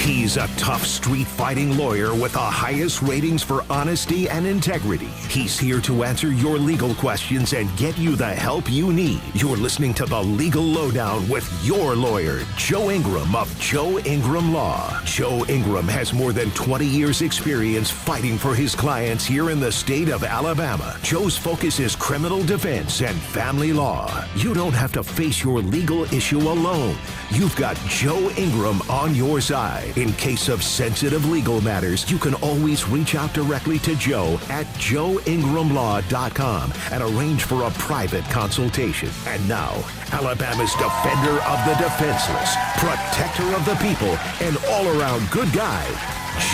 He's a tough street-fighting lawyer with the highest ratings for honesty and integrity. He's here to answer your legal questions and get you the help you need. You're listening to The Legal Lowdown with your lawyer, Joe Ingram of Joe Ingram Law. Joe Ingram has more than 20 years' experience fighting for his clients here in the state of Alabama. Joe's focus is criminal defense and family law. You don't have to face your legal issue alone. You've got Joe Ingram on your side. In case of sensitive legal matters, you can always reach out directly to Joe at joeingramlaw.com and arrange for a private consultation. And now, Alabama's defender of the defenseless, protector of the people, and all-around good guy,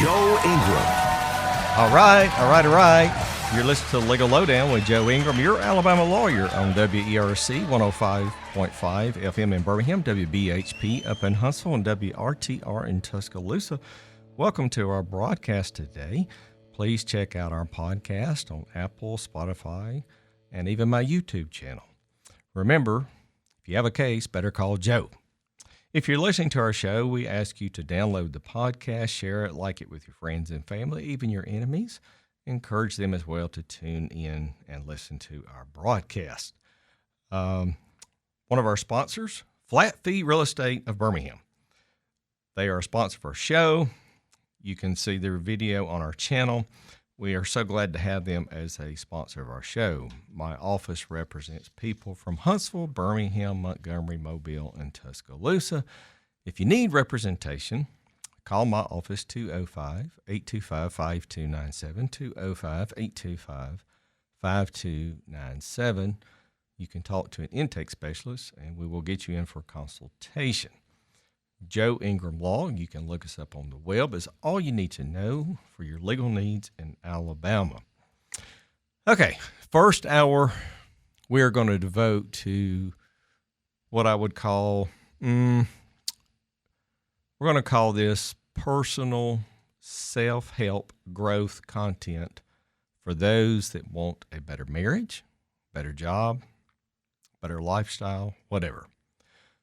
Joe Ingram. All right. You're listening to the Legal Lowdown with Joe Ingram, your Alabama lawyer on WERC 105.5 FM in Birmingham, WBHP up in Huntsville, and WRTR in Tuscaloosa. Welcome to our broadcast today. Please check out our podcast on Apple, Spotify, and even my YouTube channel. Remember, if you have a case, better call Joe. If you're listening to our show, we ask you to download the podcast, share it, like it with your friends and family, even your enemies. Encourage them as well to tune in and listen to our broadcast. One of our sponsors, Flat Fee Real Estate of Birmingham. They are a sponsor for our show. You can see their video on our channel. We are so glad to have them as a sponsor of our show. My office represents people from Huntsville, Birmingham, Montgomery, Mobile, and Tuscaloosa. If you need representation, call my office, 205-825-5297, 205-825-5297. You can talk to an intake specialist, and we will get you in for a consultation. Joe Ingram Law, you can look us up on the web, is all you need to know for your legal needs in Alabama. Okay, first hour, we are going to devote to what I would call, we're going to call this personal self-help growth content for those that want a better marriage, better job, better lifestyle, whatever.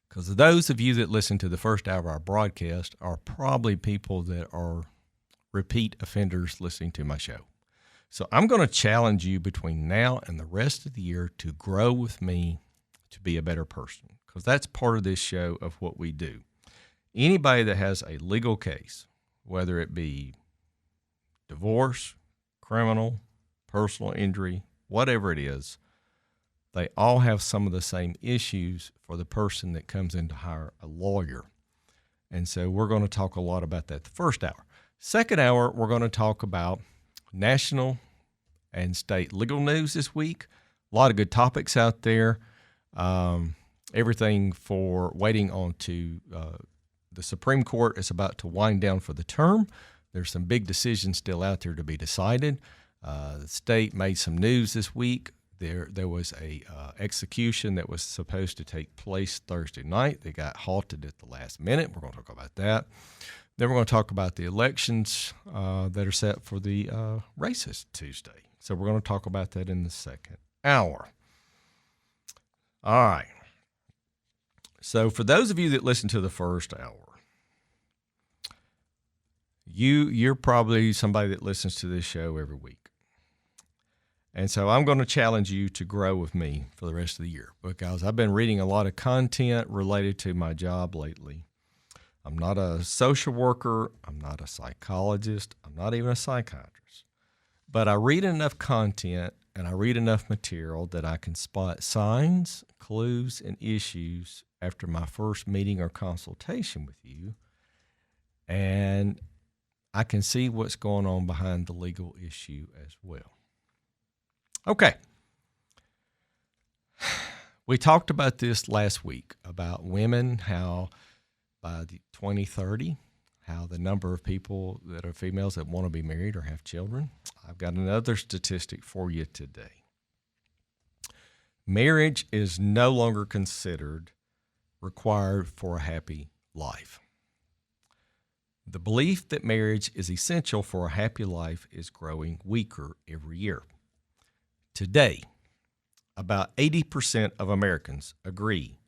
Because those of you that listen to the first hour of our broadcast are probably people that are repeat offenders listening to my show. So I'm going to challenge you between now and the rest of the year to grow with me to be a better person, because that's part of this show of what we do. Anybody that has a legal case, whether it be divorce, criminal, personal injury, whatever it is, they all have some of the same issues for the person that comes in to hire a lawyer. And so we're going to talk a lot about that the first hour. Second hour, we're going to talk about national and state legal news this week. A lot of good topics out there. Everything for waiting on to the Supreme Court is about to wind down for the term. There's some big decisions still out there to be decided. The state made some news this week. There was a execution that was supposed to take place Thursday night. They got halted at the last minute. We're going to talk about that. Then we're going to talk about the elections that are set for the races Tuesday. So we're going to talk about that in the second hour. All right. So for those of you that listen to the first hour, you're probably somebody that listens to this show every week. And so I'm going to challenge you to grow with me for the rest of the year, because I've been reading a lot of content related to my job lately. I'm not a social worker. I'm not a psychologist. I'm not even a psychiatrist. But I read enough content and I read enough material that I can spot signs, clues, and issues after my first meeting or consultation with you. And I can see what's going on behind the legal issue as well. Okay. We talked about this last week about women, how by 2030, how the number of people that are females that want to be married or have children. I've got another statistic for you today. Marriage is no longer considered required for a happy life. The belief that marriage is essential for a happy life is growing weaker every year. Today, about 80% of Americans agree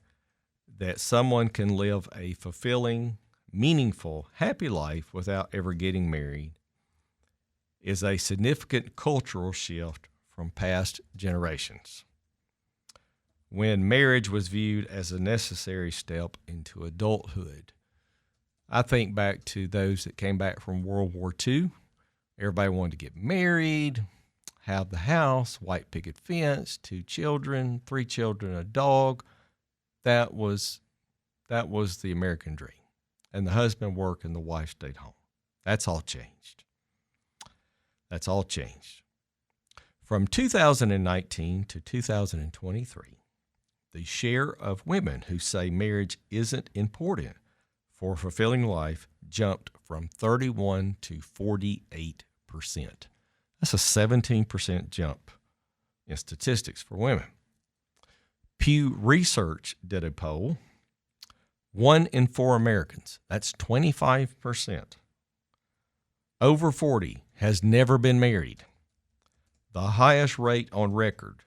that someone can live a fulfilling, meaningful, happy life without ever getting married is a significant cultural shift from past generations, when marriage was viewed as a necessary step into adulthood. I think back to those that came back from World War II. Everybody wanted to get married, have the house, white picket fence, 2 children, 3 children, a dog. That was the American dream. And the husband worked and the wife stayed home. That's all changed. That's all changed. From 2019 to 2023, the share of women who say marriage isn't important for fulfilling life jumped from 31 to 48%. That's a 17% jump in statistics for women. Pew Research did a poll. 1 in 4 Americans, that's 25%, over 40, has never been married. The highest rate on record.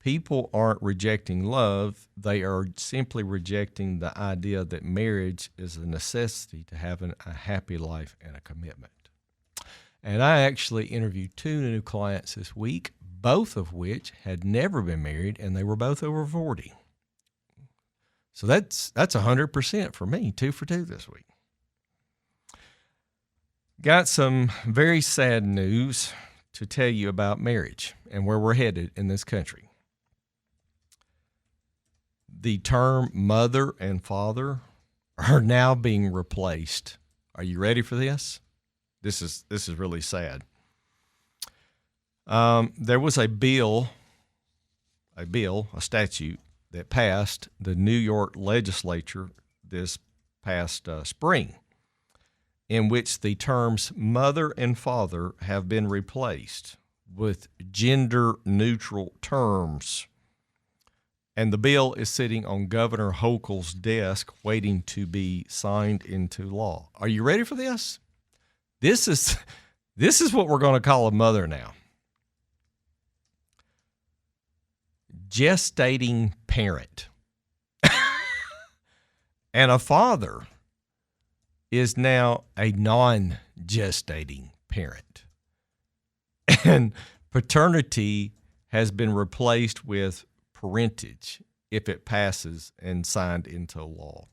People aren't rejecting love. They are simply rejecting the idea that marriage is a necessity to having a happy life and a commitment. And I actually interviewed 2 new clients this week, both of which had never been married, and they were both over 40. So that's 100% for me, 2 for 2 this week. Got some very sad news to tell you about marriage and where we're headed in this country. The term mother and father are now being replaced. Are you ready for this? This is really sad. There was a statute that passed the New York legislature this past spring, in which the terms mother and father have been replaced with gender-neutral terms. And the bill is sitting on Governor Hochul's desk waiting to be signed into law. Are you ready for this? This is what we're going to call a mother now. Gestating parent. And a father is now a non-gestating parent. And paternity has been replaced with parentage if it passes and signed into law.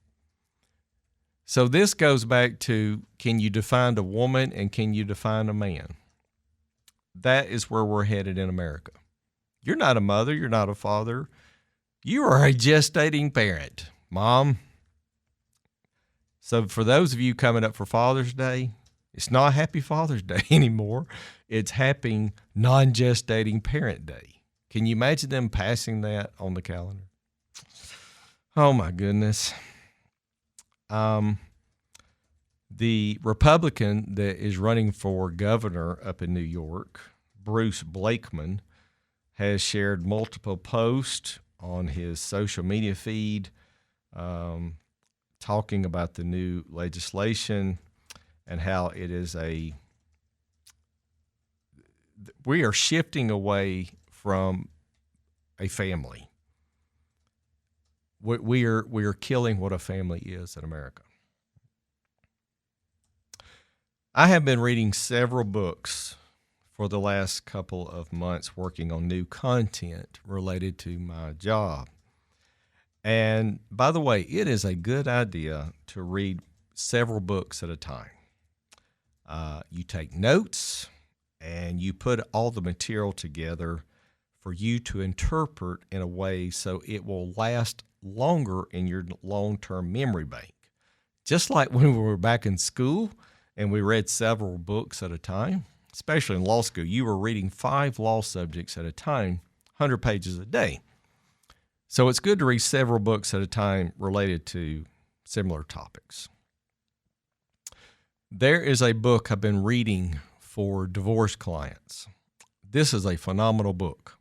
So this goes back to, can you define a woman and can you define a man? That is where we're headed in America. You're not a mother. You're not a father. You are a gestating parent, Mom. So for those of you coming up for Father's Day, it's not Happy Father's Day anymore. It's Happy Non-Gestating Parent Day. Can you imagine them passing that on the calendar? Oh, my goodness. The Republican that is running for governor up in New York, Bruce Blakeman, has shared multiple posts on his social media feed talking about the new legislation and how it is we are shifting away from a family. We are killing what a family is in America. I have been reading several books for the last couple of months working on new content related to my job. And by the way, it is a good idea to read several books at a time. You take notes and you put all the material together for you to interpret in a way so it will last longer in your long-term memory bank. Just like when we were back in school and we read several books at a time, especially in law school, you were reading 5 law subjects at a time, 100 pages a day. So it's good to read several books at a time related to similar topics. There is a book I've been reading for divorce clients. This is a phenomenal book.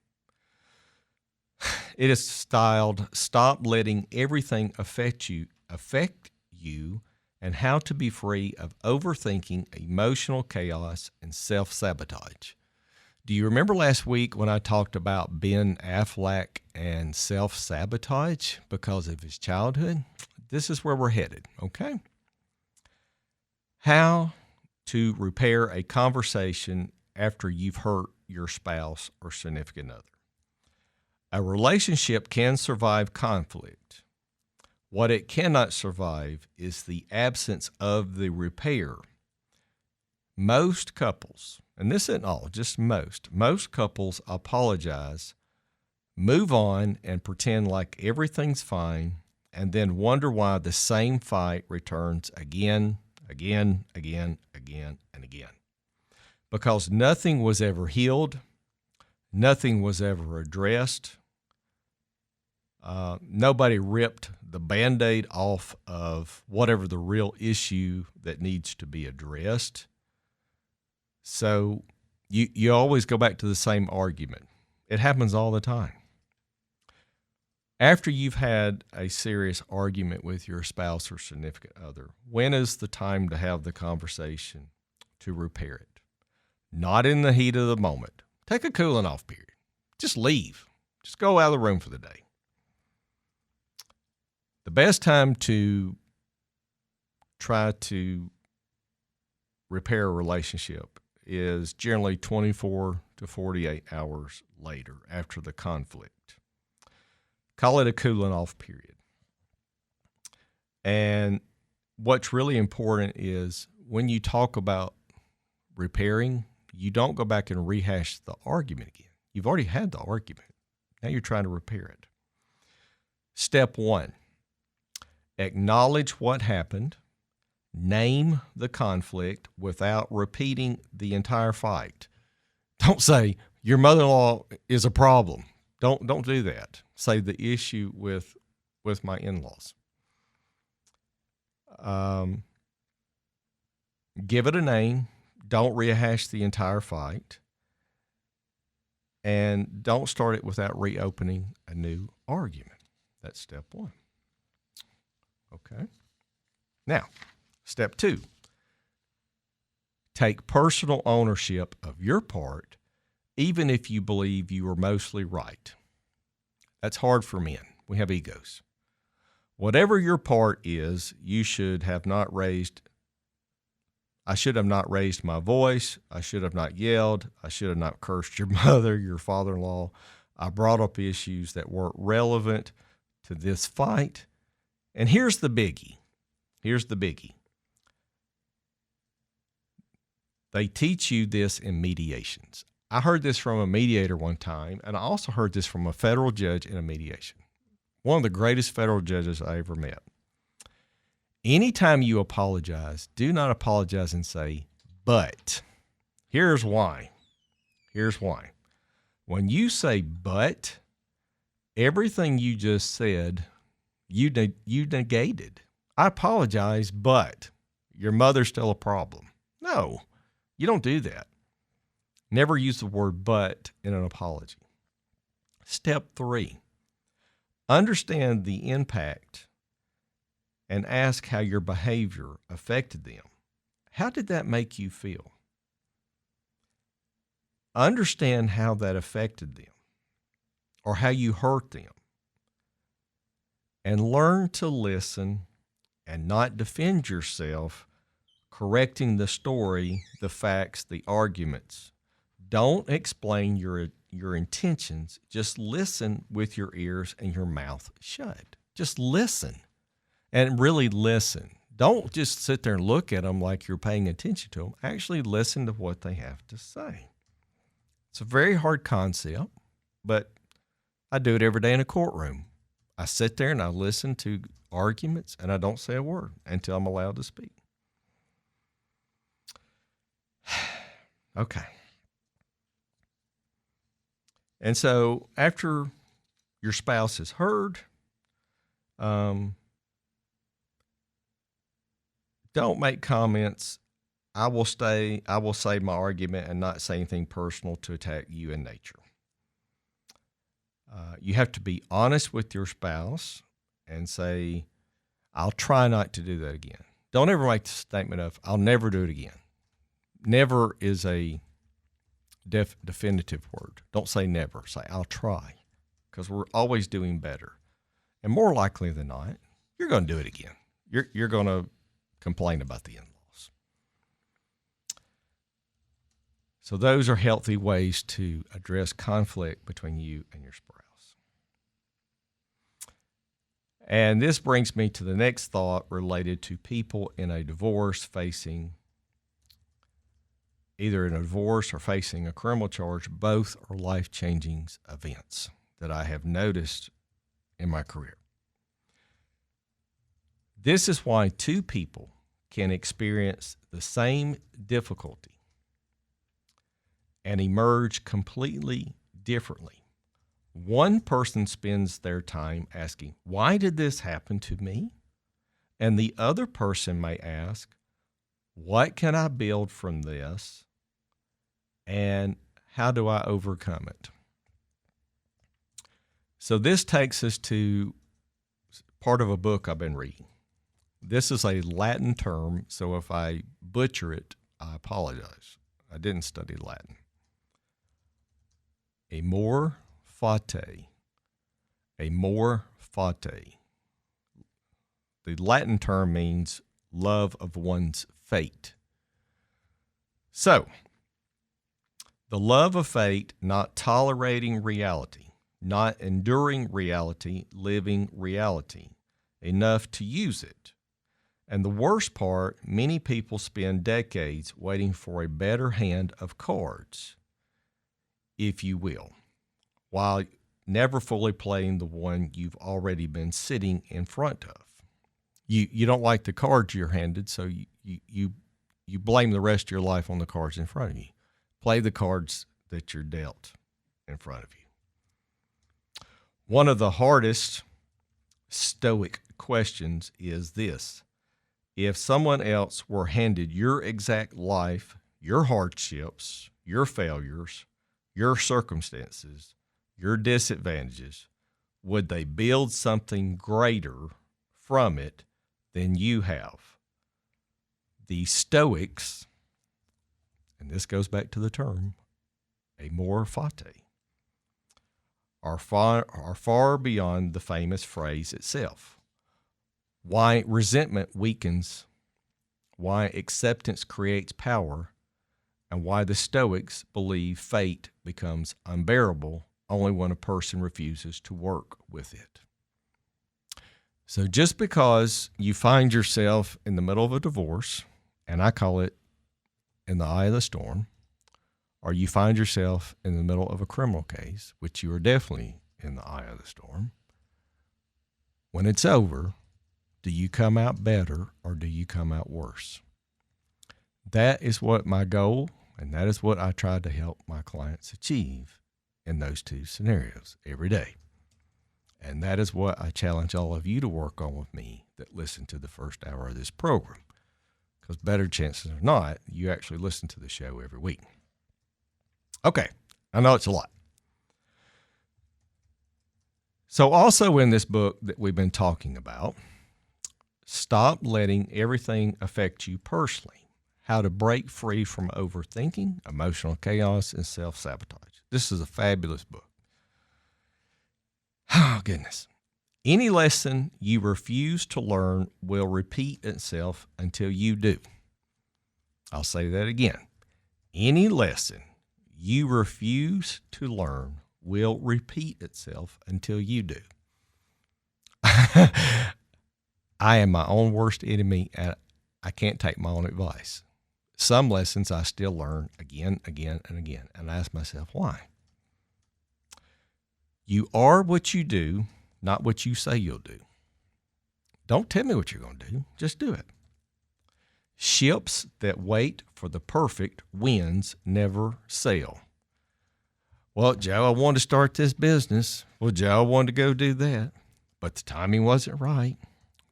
It is styled "Stop Letting Everything Affect You, and How to Be Free of Overthinking, Emotional Chaos, and Self-Sabotage." Do you remember last week when I talked about Ben Affleck and self-sabotage because of his childhood? This is where we're headed, okay? How to repair a conversation after you've hurt your spouse or significant other. A relationship can survive conflict. What it cannot survive is the absence of the repair. Most couples, and this isn't all, just most couples apologize, move on, and pretend like everything's fine, and then wonder why the same fight returns again, and again. Because nothing was ever healed, nothing was ever addressed. Nobody ripped the Band-Aid off of whatever the real issue that needs to be addressed. So you always go back to the same argument. It happens all the time. After you've had a serious argument with your spouse or significant other, when is the time to have the conversation to repair it? Not in the heat of the moment. Take a cooling off period. Just leave. Just go out of the room for the day. The best time to try to repair a relationship is generally 24 to 48 hours later after the conflict. Call it a cooling off period. And what's really important is when you talk about repairing, you don't go back and rehash the argument again. You've already had the argument. Now you're trying to repair it. Step 1, acknowledge what happened. Name the conflict without repeating the entire fight. Don't say, your mother-in-law is a problem. Don't do that. Say the issue with my in-laws. Give it a name. Don't rehash the entire fight. And don't start it without reopening a new argument. That's step 1. Okay. Now, step 2. Take personal ownership of your part, even if you believe you are mostly right. That's hard for men. We have egos. Whatever your part is, I should have not raised my voice. I should have not yelled. I should have not cursed your mother, your father-in-law. I brought up issues that weren't relevant to this fight. And here's the biggie. They teach you this in mediations. I heard this from a mediator one time, and I also heard this from a federal judge in a mediation. One of the greatest federal judges I ever met. Anytime you apologize, do not apologize and say, but. Here's why. When you say but, everything you just said, you negated. I apologize, but your mother's still a problem. No, you don't do that. Never use the word but in an apology. Step 3, understand the impact and ask how your behavior affected them. How did that make you feel? Understand how that affected them or how you hurt them. And learn to listen and not defend yourself, correcting the story, the facts, the arguments. Don't explain your intentions. Just listen with your ears and your mouth shut. Just listen and really listen. Don't just sit there and look at them like you're paying attention to them. Actually listen to what they have to say. It's a very hard concept, but I do it every day in a courtroom. I sit there and I listen to arguments and I don't say a word until I'm allowed to speak. Okay. And so after your spouse is heard, don't make comments. I will say my argument and not say anything personal to attack you in nature. You have to be honest with your spouse and say, I'll try not to do that again. Don't ever make the statement of, I'll never do it again. Never is a definitive word. Don't say never. Say, I'll try, because we're always doing better. And more likely than not, you're going to do it again. You're going to complain about the in-laws. So those are healthy ways to address conflict between you and your spouse. And this brings me to the next thought related to people in a divorce facing either a divorce or facing a criminal charge. Both are life-changing events that I have noticed in my career. This is why two people can experience the same difficulty and emerge completely differently. One person spends their time asking, why did this happen to me? And the other person may ask, what can I build from this? And how do I overcome it? So this takes us to part of a book I've been reading. This is a Latin term, so if I butcher it, I apologize. I didn't study Latin. Amor fati. Amor fati. The Latin term means love of one's fate. So, the love of fate, not tolerating reality, not enduring reality, living reality, enough to use it. And the worst part, many people spend decades waiting for a better hand of cards, if you will, while never fully playing the one you've already been sitting in front of. You don't like the cards you're handed, so you blame the rest of your life on the cards in front of you. Play the cards that you're dealt in front of you. One of the hardest Stoic questions is this: if someone else were handed your exact life, your hardships, your failures, your circumstances, your disadvantages, would they build something greater from it than you have? The Stoics, and this goes back to the term, amor fati, are far beyond the famous phrase itself. Why resentment weakens, why acceptance creates power, and why the Stoics believe fate becomes unbearable only when a person refuses to work with it. So just because you find yourself in the middle of a divorce, and I call it in the eye of the storm, or you find yourself in the middle of a criminal case, which you are definitely in the eye of the storm, when it's over, do you come out better or do you come out worse? That is what my goal, and that is what I try to help my clients achieve in those two scenarios every day. And that is what I challenge all of you to work on with me that listen to the first hour of this program. Because better chances are not, you actually listen to the show every week. Okay, I know it's a lot. So also in this book that we've been talking about, Stop Letting Everything Affect You Personally: How to Break Free from Overthinking, Emotional Chaos, and Self-Sabotage. This is a fabulous book. Oh, goodness. Any lesson you refuse to learn will repeat itself until you do. I'll say that again. Any lesson you refuse to learn will repeat itself until you do. I am my own worst enemy, and I can't take my own advice. Some lessons I still learn again, and again, and I ask myself, why? You are what you do, not what you say you'll do. Don't tell me what you're going to do. Just do it. Ships that wait for the perfect winds never sail. Well, Joe, I wanted to start this business. Well, Joe, I wanted to go do that, but the timing wasn't right.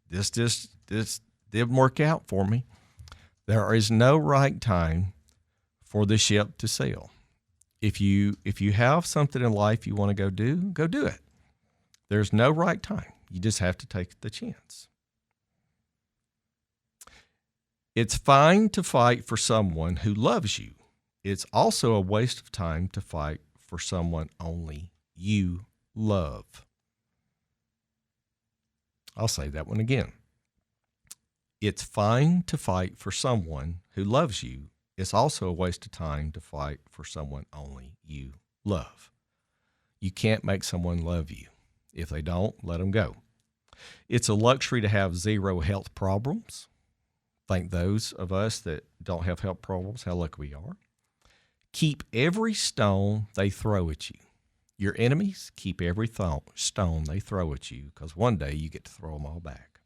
This didn't work out for me. There is no right time for the ship to sail. If you have something in life you want to go do it. There's no right time. You just have to take the chance. It's fine to fight for someone who loves you. It's also a waste of time to fight for someone only you love. I'll say that one again. It's fine to fight for someone who loves you. It's also a waste of time to fight for someone only you love. You can't make someone love you. If they don't, let them go. It's a luxury to have zero health problems. Thank those of us that don't have health problems, how lucky we are. Keep every stone they throw at you. Your enemies keep every stone they throw at you, because one day you get to throw them all back.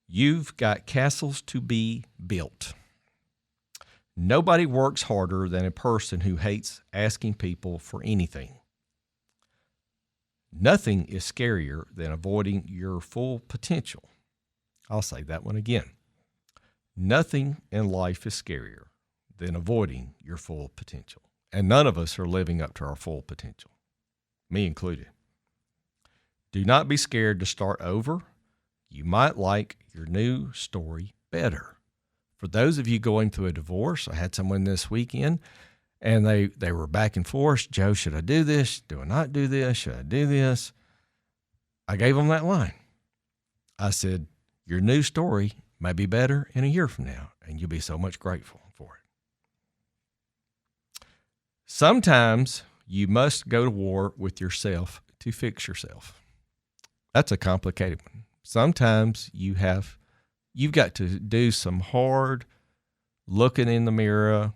You've got castles to be built. Nobody works harder than a person who hates asking people for anything. Nothing is scarier than avoiding your full potential. I'll say that one again. Nothing in life is scarier than avoiding your full potential. And none of us are living up to our full potential, me included. Do not be scared to start over. You might like your new story better. For those of you going through a divorce, I had someone this weekend, and they were back and forth. Joe, should I do this? Do I not do this? Should I do this? I gave them that line. I said, your new story may be better in a year from now, and you'll be so much grateful for it. Sometimes you must go to war with yourself to fix yourself. That's a complicated one. Sometimes you've got to do some hard looking in the mirror,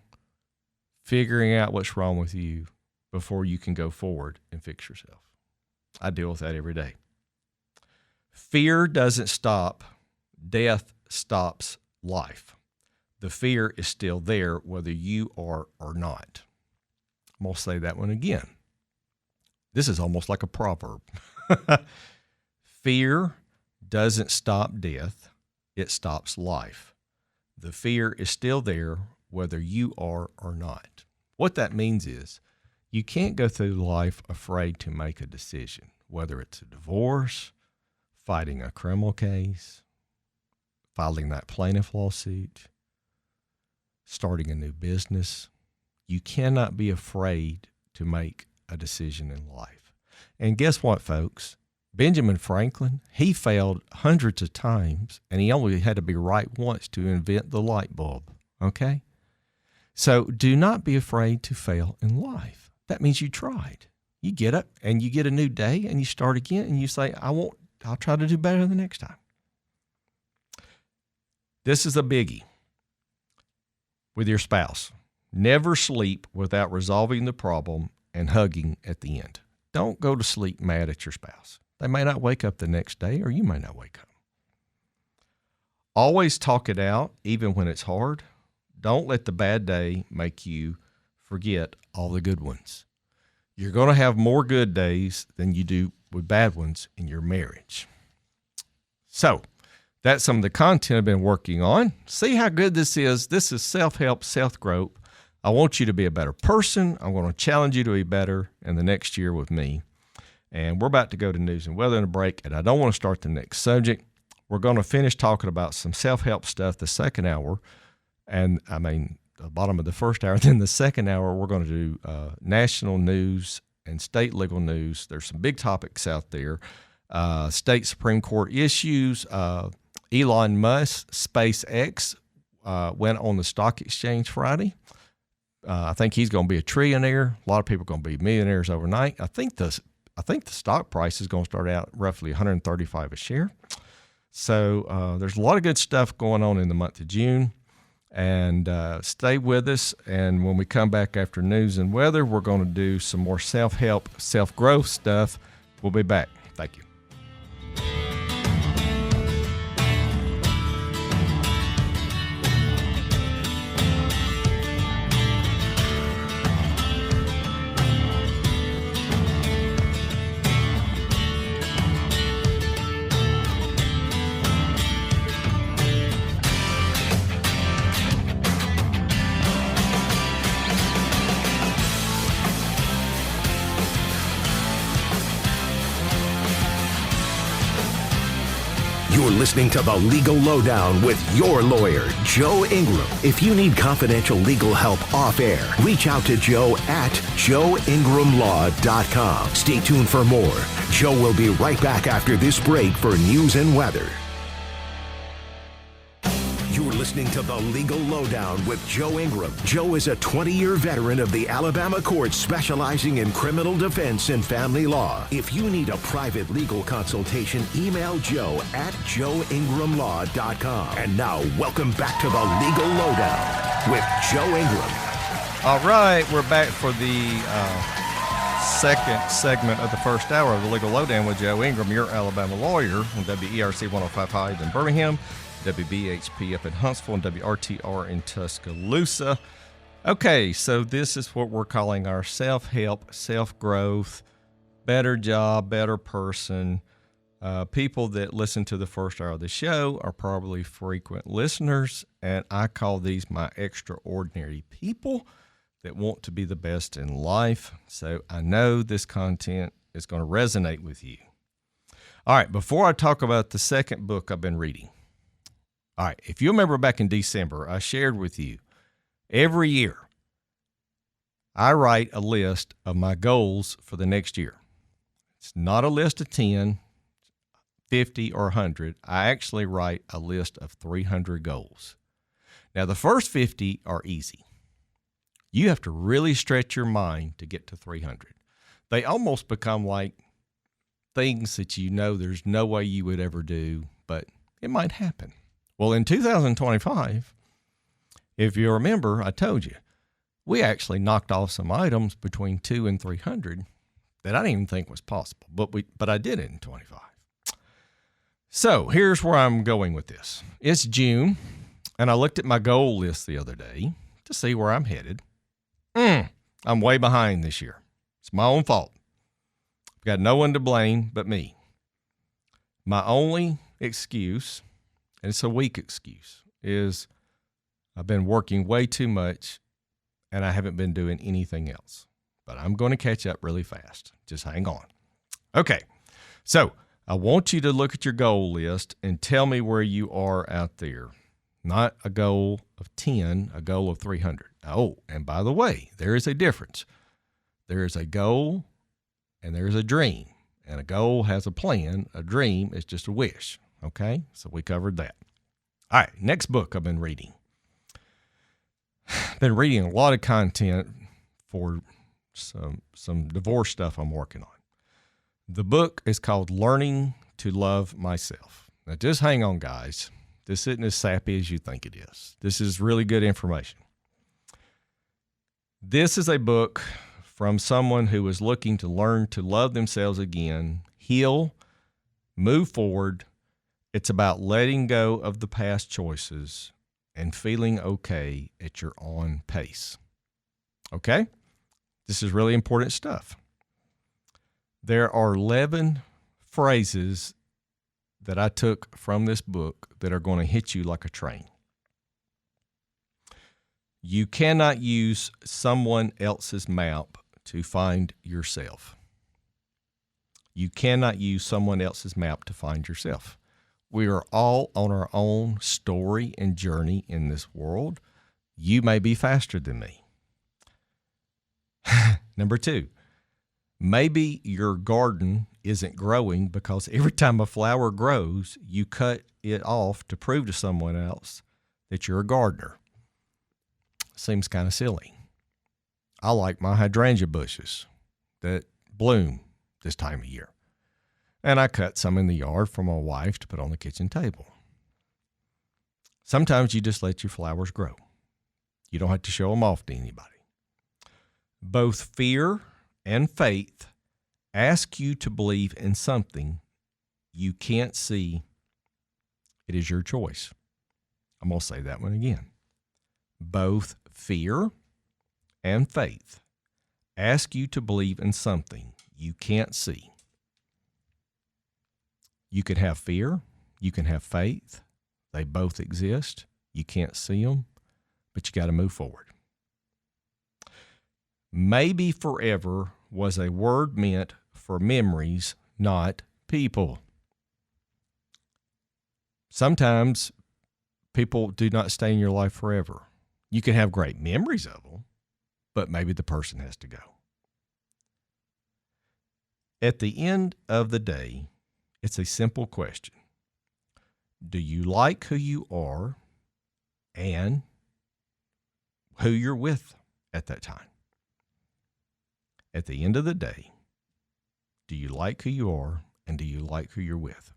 figuring out what's wrong with you before you can go forward and fix yourself. I deal with that every day. Fear doesn't stop. Death stops life. The fear is still there whether you are or not. I'm going to say that one again. This is almost like a proverb. Fear doesn't stop death. It stops life. The fear is still there whether you are or not. What that means is you can't go through life afraid to make a decision, whether it's a divorce, fighting a criminal case, filing that plaintiff lawsuit, starting a new business. You cannot be afraid to make a decision in life. And guess what, folks? Benjamin Franklin, he failed hundreds of times, and he only had to be right once to invent the light bulb, okay? So do not be afraid to fail in life. That means you tried. You get up, and you get a new day, and you start again, and you say, I'll try to do better the next time. This is a biggie with your spouse. Never sleep without resolving the problem and hugging at the end. Don't go to sleep mad at your spouse. They may not wake up the next day, or you may not wake up. Always talk it out, even when it's hard. Don't let the bad day make you forget all the good ones. You're going to have more good days than you do with bad ones in your marriage. So that's some of the content I've been working on. See how good this is. This is self-help, self-growth. I want you to be a better person. I'm going to challenge you to be better in the next year with me. And we're about to go to news and weather in a break, and I don't want to start the next subject. We're going to finish talking about some self-help stuff the second hour, the bottom of the first hour. Then the second hour, we're going to do national news and state legal news. There's some big topics out there. State Supreme Court issues. Elon Musk, SpaceX, went on the stock exchange Friday. I think he's going to be a trillionaire. A lot of people are going to be millionaires overnight. I think the stock price is going to start out roughly $135 a share. So there's a lot of good stuff going on in the month of June. And stay with us. And when we come back after news and weather, we're going to do some more self-help, self-growth stuff. We'll be back. Thank you. You're listening to The Legal Lowdown with your lawyer, Joe Ingram. If you need confidential legal help off air, reach out to Joe at joeingramlaw.com. Stay tuned for more. Joe will be right back after this break for news and weather. You're listening listening to The Legal Lowdown with Joe Ingram. Joe is a 20-year veteran of the Alabama courts specializing in criminal defense and family law. If you need a private legal consultation, email Joe at joeingramlaw.com. And now, welcome back to The Legal Lowdown with Joe Ingram. All right, we're back for the second segment of the first hour of The Legal Lowdown with Joe Ingram, your Alabama lawyer, on WERC 105.5 in Birmingham, WBHP up in Huntsville, and WRTR in Tuscaloosa. Okay, so this is what we're calling our self-help, self-growth, better job, better person. People that listen to the first hour of the show are probably frequent listeners, and I call these my extraordinary people that want to be the best in life. So I know this content is going to resonate with you. All right, before I talk about the second book I've been reading, all right, if you remember back in December, I shared with you every year I write a list of my goals for the next year. It's not a list of 10, 50, or 100. I actually write a list of 300 goals. Now, the first 50 are easy. You have to really stretch your mind to get to 300. They almost become like things that you know there's no way you would ever do, but it might happen. Well, in 2025, if you remember, I told you, we actually knocked off some items between 2 and 300 that I didn't even think was possible, but I did it in 25. So here's where I'm going with this. It's June, and I looked at my goal list the other day to see where I'm headed. I'm way behind this year. It's my own fault. I've got no one to blame but me. My only excuse, and it's a weak excuse, is I've been working way too much and I haven't been doing anything else. But I'm going to catch up really fast. Just hang on. Okay, so I want you to look at your goal list and tell me where you are out there. Not a goal of 10, a goal of 300. Oh, and by the way, there is a difference. There is a goal and there is a dream. And a goal has a plan. A dream is just a wish. Okay, so we covered that. All right, next book I've been reading. I've been reading a lot of content for some divorce stuff I'm working on. The book is called Learning to Love Myself. Now, just hang on, guys. This isn't as sappy as you think it is. This is really good information. This is a book from someone who is looking to learn to love themselves again, heal, move forward. It's about letting go of the past choices and feeling okay at your own pace. Okay? This is really important stuff. There are 11 phrases that I took from this book that are going to hit you like a train. You cannot use someone else's map to find yourself. You cannot use someone else's map to find yourself. We are all on our own story and journey in this world. You may be faster than me. Number 2, maybe your garden isn't growing because every time a flower grows, you cut it off to prove to someone else that you're a gardener. Seems kind of silly. I like my hydrangea bushes that bloom this time of year. And I cut some in the yard for my wife to put on the kitchen table. Sometimes you just let your flowers grow. You don't have to show them off to anybody. Both fear and faith ask you to believe in something you can't see. It is your choice. I'm going to say that one again. Both fear and faith ask you to believe in something you can't see. You can have fear. You can have faith. They both exist. You can't see them, but you got to move forward. Maybe forever was a word meant for memories, not people. Sometimes people do not stay in your life forever. You can have great memories of them, but maybe the person has to go. At the end of the day, it's a simple question. Do you like who you are, and who you're with at that time. At the end of the day, do you like who you are, and do you like who you're with?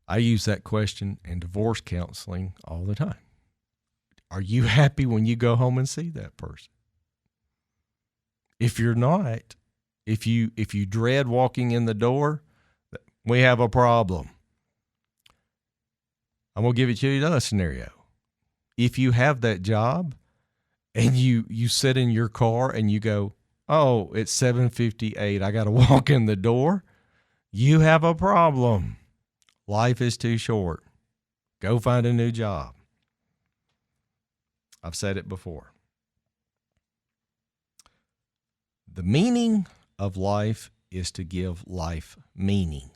I use that question in divorce counseling all the time. Are you happy when you go home and see that person? If you're not, if you dread walking in the door, we have a problem. I'm going to give it to you another scenario. If you have that job and you sit in your car and you go, oh, it's 7:58, I got to walk in the door, you have a problem. Life is too short. Go find a new job. I've said it before. The meaning of life is to give life meaning.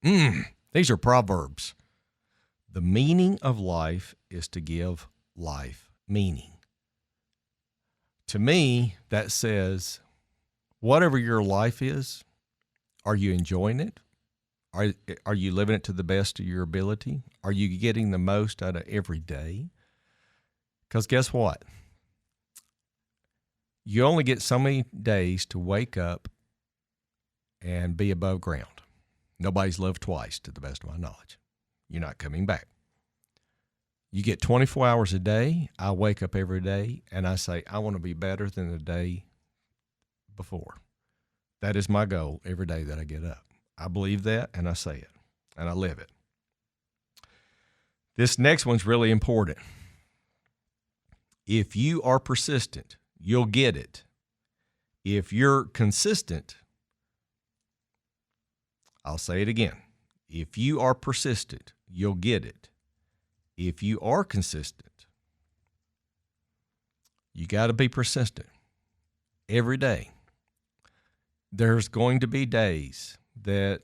These are proverbs. The meaning of life is to give life meaning. To me, that says, whatever your life is, are you enjoying it? Are you living it to the best of your ability? Are you getting the most out of every day? Because guess what? You only get so many days to wake up and be above ground. Nobody's lived twice, to the best of my knowledge. You're not coming back. You get 24 hours a day. I wake up every day and I say, I want to be better than the day before. That is my goal every day that I get up. I believe that and I say it and I live it. This next one's really important. If you are persistent, you'll get it. If you're consistent, I'll say it again. If you are persistent, you'll get it. If you are consistent, you got to be persistent every day. There's going to be days that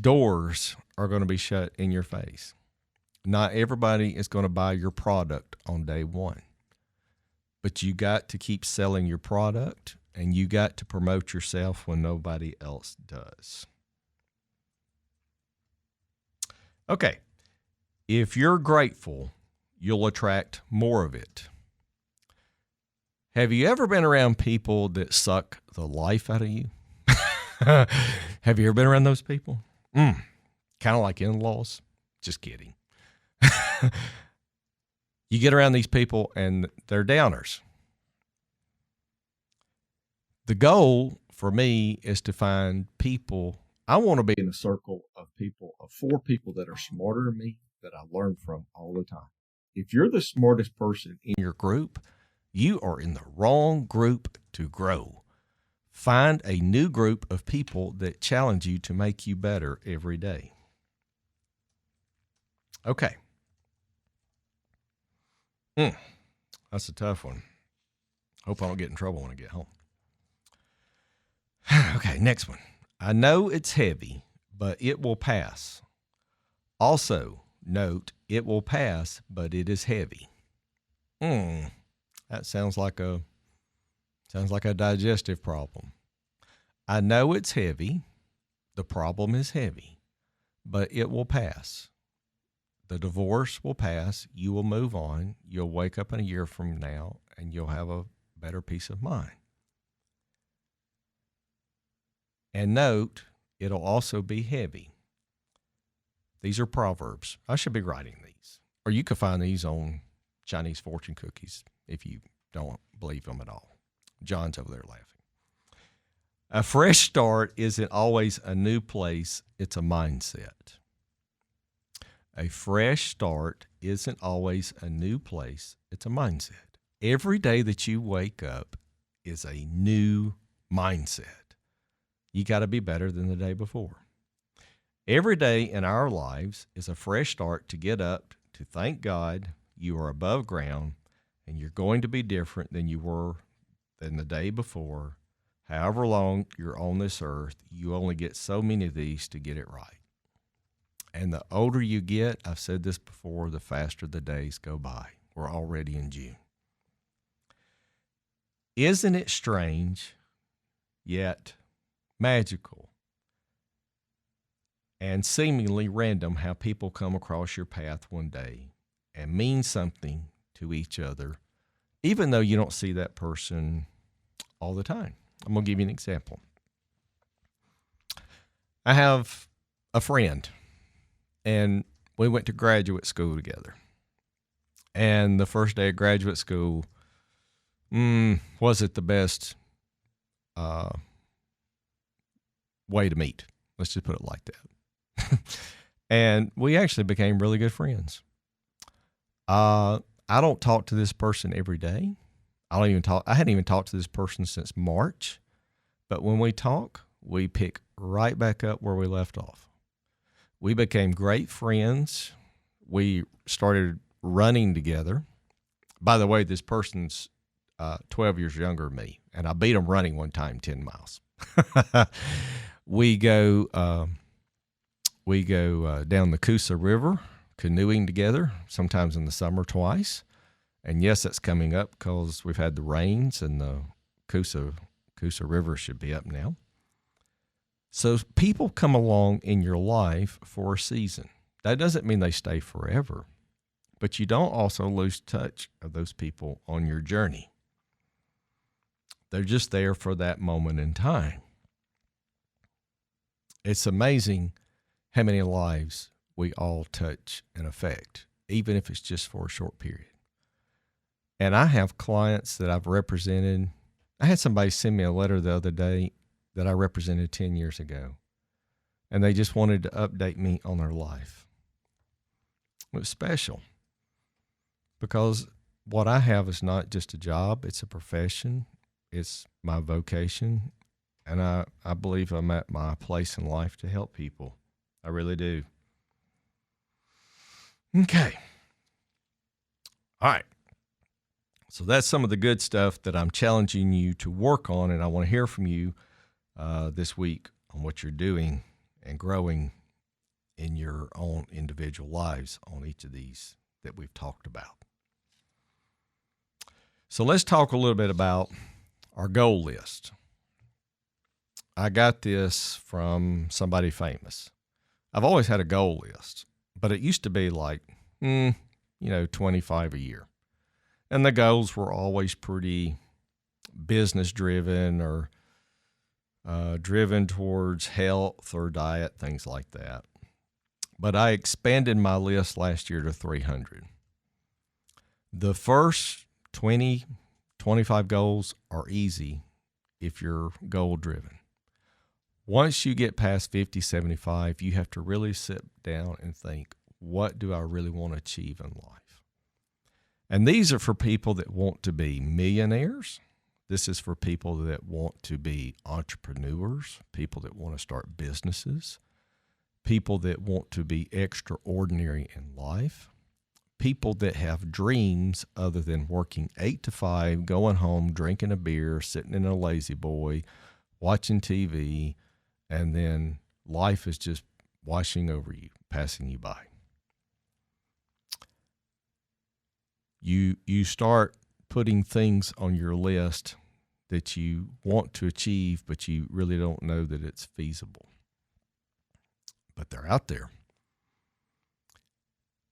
doors are going to be shut in your face. Not everybody is going to buy your product on day one, but you got to keep selling your product and you got to promote yourself when nobody else does. Okay. If you're grateful, you'll attract more of it. Have you ever been around people that suck the life out of you? Have you ever been around those people? Kind of like in-laws. Just kidding. You get around these people and they're downers. The goal for me is to find people. I want to be in a circle of people, of 4 people that are smarter than me, that I learn from all the time. If you're the smartest person in your group, you are in the wrong group to grow. Find a new group of people that challenge you to make you better every day. Okay. That's a tough one. Hope I don't get in trouble when I get home. Okay, next one. I know it's heavy, but it will pass. Also, note, it will pass, but it is heavy. That sounds like a digestive problem. I know it's heavy. The problem is heavy, but it will pass. The divorce will pass. You will move on. You'll wake up in a year from now and you'll have a better peace of mind. And note, it'll also be heavy. These are proverbs. I should be writing these. Or you can find these on Chinese fortune cookies if you don't believe them at all. John's over there laughing. A fresh start isn't always a new place. It's a mindset. A fresh start isn't always a new place. It's a mindset. Every day that you wake up is a new mindset. You got to be better than the day before. Every day in our lives is a fresh start to get up, to thank God you are above ground, and you're going to be different than you were than the day before. However long you're on this earth, you only get so many of these to get it right. And the older you get, I've said this before, the faster the days go by. We're already in June. Isn't it strange, yet magical, and seemingly random how people come across your path one day and mean something to each other, even though you don't see that person all the time. I'm going to give you an example. I have a friend, and we went to graduate school together. And the first day of graduate school wasn't the best way to meet. Let's just put it like that. And we actually became really good friends. I don't talk to this person every day. I hadn't even talked to this person since March. But when we talk, we pick right back up where we left off. We became great friends. We started running together. By the way, this person's 12 years younger than me, and I beat him running one time 10 miles. We go down the Coosa River canoeing together, sometimes in the summer twice. And yes, that's coming up because we've had the rains, and the Coosa River should be up now. So people come along in your life for a season. That doesn't mean they stay forever, but you don't also lose touch of those people on your journey. They're just there for that moment in time. It's amazing how many lives we all touch and affect, even if it's just for a short period. And I have clients that I've represented. I had somebody send me a letter the other day that I represented 10 years ago, and they just wanted to update me on their life. It was special because what I have is not just a job, it's a profession, it's my vocation, and I believe I'm at my place in life to help people. I really do. Okay. All right. So that's some of the good stuff that I'm challenging you to work on, and I want to hear from you this week on what you're doing and growing in your own individual lives on each of these that we've talked about. So let's talk a little bit about our goal list. I got this from somebody famous. I've always had a goal list, but it used to be like, 25 a year. And the goals were always pretty business driven or driven towards health or diet, things like that. But I expanded my list last year to 300. The first 20, 25 goals are easy if you're goal driven. Once you get past 50, 75, you have to really sit down and think, what do I really want to achieve in life? And these are for people that want to be millionaires. This is for people that want to be entrepreneurs, people that want to start businesses, people that want to be extraordinary in life, people that have dreams other than working 8 to 5, going home, drinking a beer, sitting in a lazy boy, watching TV, and then life is just washing over you, passing you by. You start putting things on your list that you want to achieve, but you really don't know that it's feasible. But they're out there.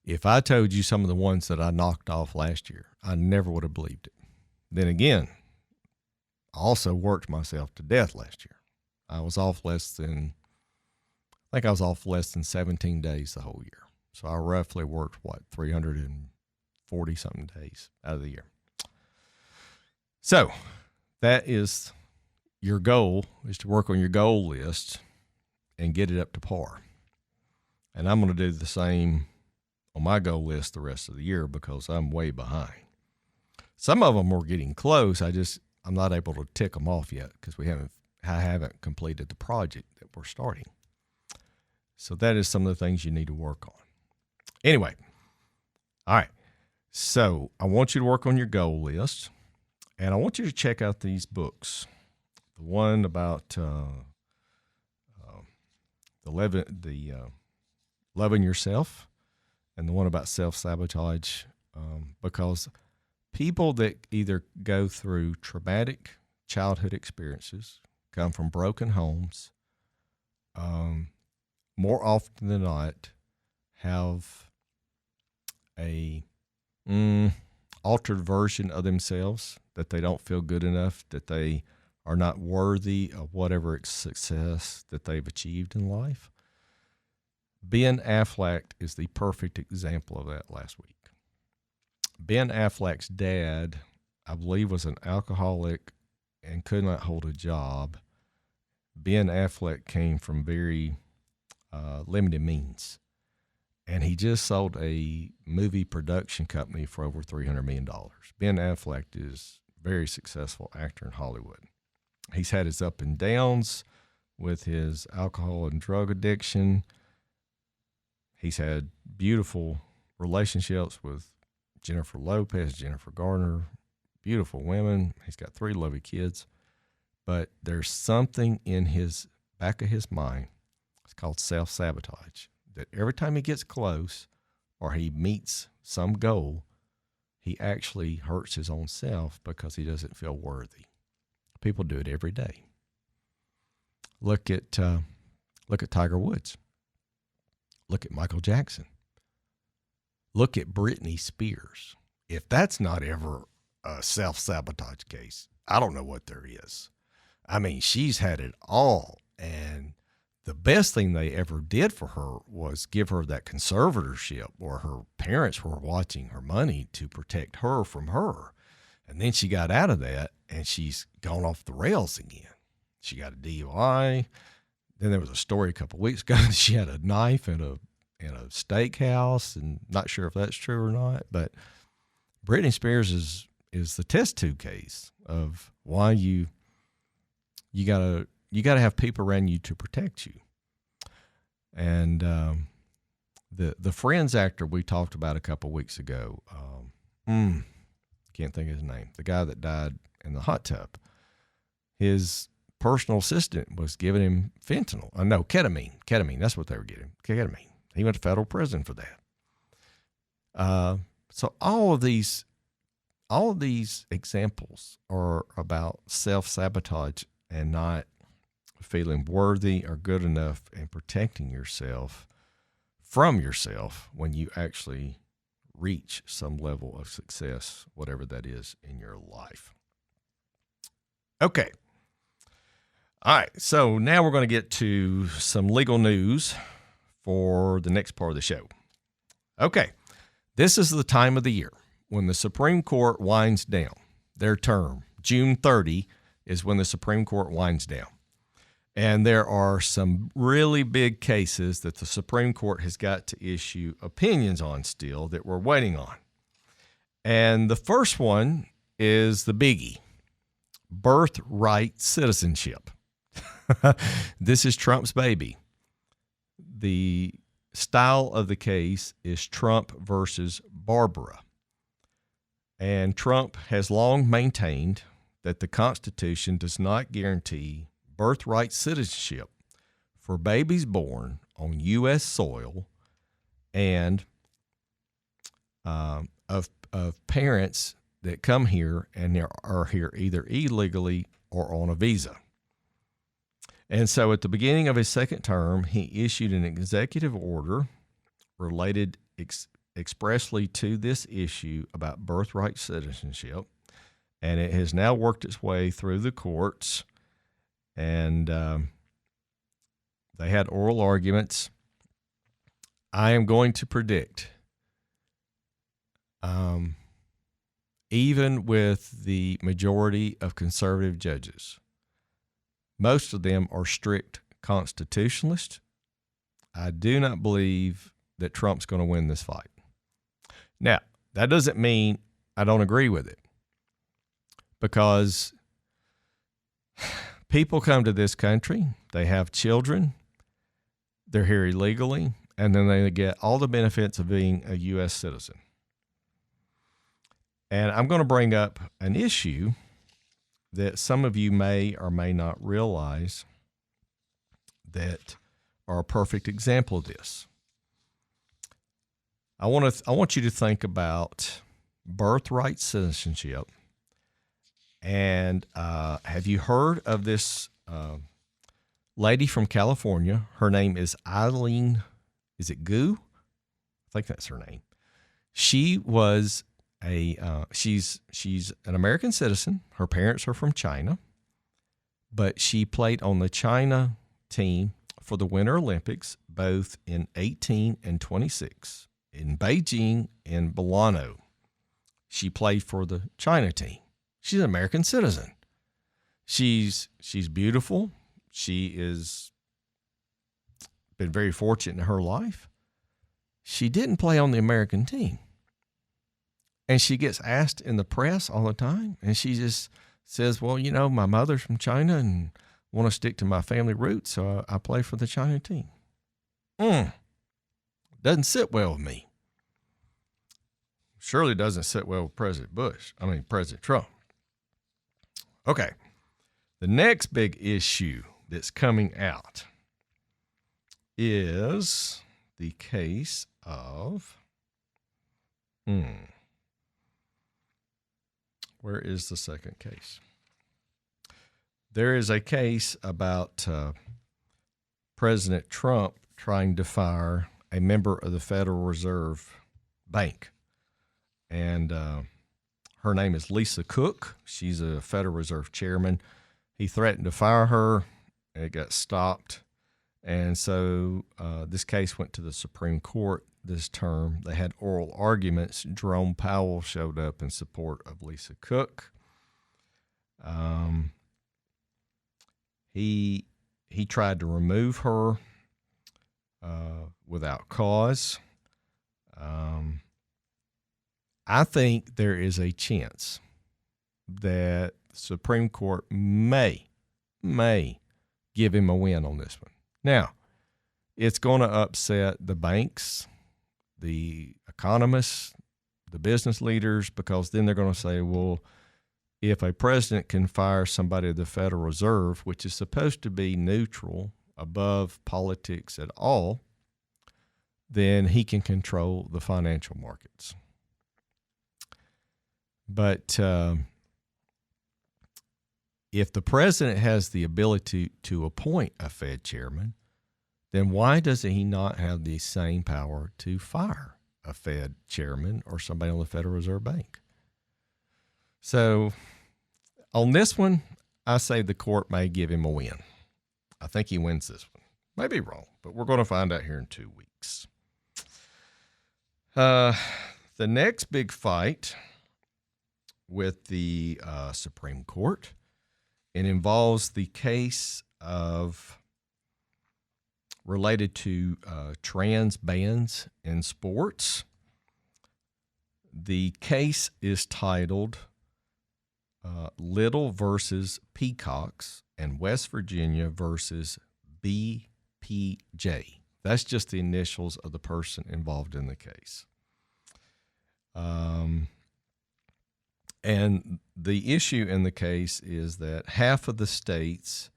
If I told you some of the ones that I knocked off last year, I never would have believed it. Then again, I also worked myself to death last year. I was off less than 17 days the whole year. So I roughly worked, 340 something days out of the year. So that is your goal, is to work on your goal list and get it up to par. And I'm going to do the same on my goal list the rest of the year because I'm way behind. Some of them are getting close. I'm not able to tick them off yet because I haven't completed the project that we're starting. So that is some of the things you need to work on. Anyway, all right. So I want you to work on your goal list, and I want you to check out these books. The one about loving yourself, and the one about self-sabotage, because people that either go through traumatic childhood experiences, come from broken homes, more often than not have a altered version of themselves, that they don't feel good enough, that they are not worthy of whatever success that they've achieved in life. Ben Affleck is the perfect example of that last week. Ben Affleck's dad, I believe, was an alcoholic and could not hold a job. Ben Affleck came from very limited means, and he just sold a movie production company for over $300 million. Ben Affleck is a very successful actor in Hollywood. He's had his up and downs with his alcohol and drug addiction. He's had beautiful relationships with Jennifer Lopez, Jennifer Garner, beautiful women. He's got 3 lovely kids. But there's something in his back of his mind. It's called self-sabotage. That every time he gets close or he meets some goal, he actually hurts his own self because he doesn't feel worthy. People do it every day. Look at Tiger Woods. Look at Michael Jackson. Look at Britney Spears. If that's not ever a self-sabotage case, I don't know what there is. I mean, she's had it all, and the best thing they ever did for her was give her that conservatorship, or her parents were watching her money to protect her from her. And then she got out of that, and she's gone off the rails again. She got a DUI. Then there was a story a couple of weeks ago that she had a knife in a steakhouse, and not sure if that's true or not. But Britney Spears is the test tube case of why you gotta have people around you to protect you. And the Friends actor we talked about a couple of weeks ago, can't think of his name, the guy that died in the hot tub, his personal assistant was giving him fentanyl. No, ketamine. That's what they were getting. Ketamine. He went to federal prison for that. So all of these examples are about self-sabotage and not feeling worthy or good enough and protecting yourself from yourself when you actually reach some level of success, whatever that is in your life. Okay. All right. So now we're going to get to some legal news for the next part of the show. Okay. This is the time of the year when the Supreme Court winds down their term. June 30 is when the Supreme Court winds down. And there are some really big cases that the Supreme Court has got to issue opinions on still that we're waiting on. And the first one is the biggie, birthright citizenship. This is Trump's baby. The style of the case is Trump versus Barbara. And Trump has long maintained that the Constitution does not guarantee birthright citizenship for babies born on U.S. soil and of parents that come here and are here either illegally or on a visa. And so at the beginning of his second term, he issued an executive order related expressly to this issue about birthright citizenship. And it has now worked its way through the courts. And they had oral arguments. I am going to predict, even with the majority of conservative judges, most of them are strict constitutionalists. I do not believe that Trump's going to win this fight. Now, that doesn't mean I don't agree with it, because people come to this country, they have children, they're here illegally, and then they get all the benefits of being a U.S. citizen. And I'm going to bring up an issue that some of you may or may not realize that are a perfect example of this. I want you to think about birthright citizenship. And have you heard of this lady from California? Her name is Eileen. Is it Gu? I think that's her name. She was she's an American citizen. Her parents are from China, but she played on the China team for the Winter Olympics, both in 18 and 26, in Beijing and Milano. She played for the China team. She's an American citizen. She's beautiful. She is been very fortunate in her life. She didn't play on the American team. And she gets asked in the press all the time, and she just says, well, you know, my mother's from China and want to stick to my family roots, so I play for the China team. Doesn't sit well with me. Surely doesn't sit well with President Trump. Okay. The next big issue that's coming out is the case of, where is the second case? There is a case about President Trump trying to fire a member of the Federal Reserve Bank. And her name is Lisa Cook. She's a Federal Reserve chairman. He threatened to fire her. It got stopped. And so this case went to the Supreme Court this term. They had oral arguments. Jerome Powell showed up in support of Lisa Cook. He tried to remove her without cause. I think there is a chance that the Supreme Court may give him a win on this one. Now, it's going to upset the banks, the economists, the business leaders, because then they're going to say, well, if a president can fire somebody at the Federal Reserve, which is supposed to be neutral, above politics at all, then he can control the financial markets. But if the president has the ability to appoint a Fed chairman, then why does he not have the same power to fire a Fed chairman or somebody on the Federal Reserve Bank? So on this one, I say the court may give him a win. I think he wins this one. May be wrong, but we're going to find out here in 2 weeks. The next big fight with the Supreme Court, it involves the case of related to trans bans in sports. The case is titled Little versus Peacocks and West Virginia versus BPJ. That's just the initials of the person involved in the case. And the issue in the case is that half of the states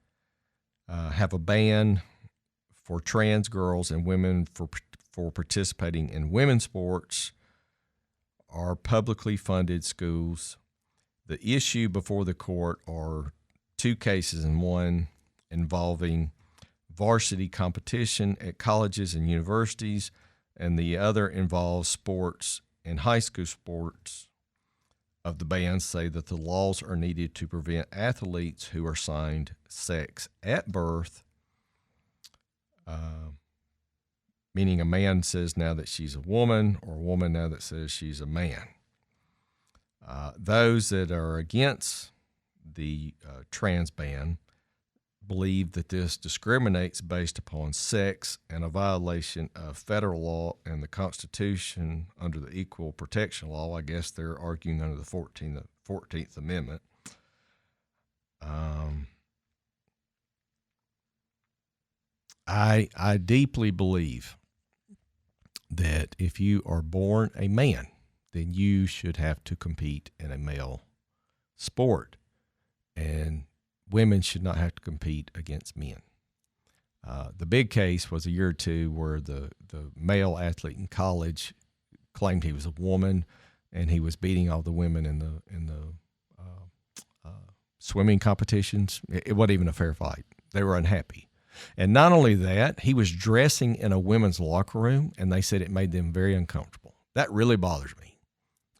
have a ban for trans girls and women for participating in women's sports are publicly funded schools. The issue before the court are 2 cases in one involving varsity competition at colleges and universities, and the other involves sports and high school sports. Of the bans say that the laws are needed to prevent athletes who are assigned sex at birth, meaning a man says now that she's a woman or a woman now that says she's a man. Those that are against the trans ban believe that this discriminates based upon sex and a violation of federal law and the Constitution under the Equal Protection Law. I guess they're arguing under the 14th Amendment. I deeply believe that if you are born a man, then you should have to compete in a male sport, and women should not have to compete against men. The big case was a year or two where the male athlete in college claimed he was a woman, and he was beating all the women in the swimming competitions. It wasn't even a fair fight. They were unhappy. And not only that, he was dressing in a women's locker room, and they said it made them very uncomfortable. That really bothers me.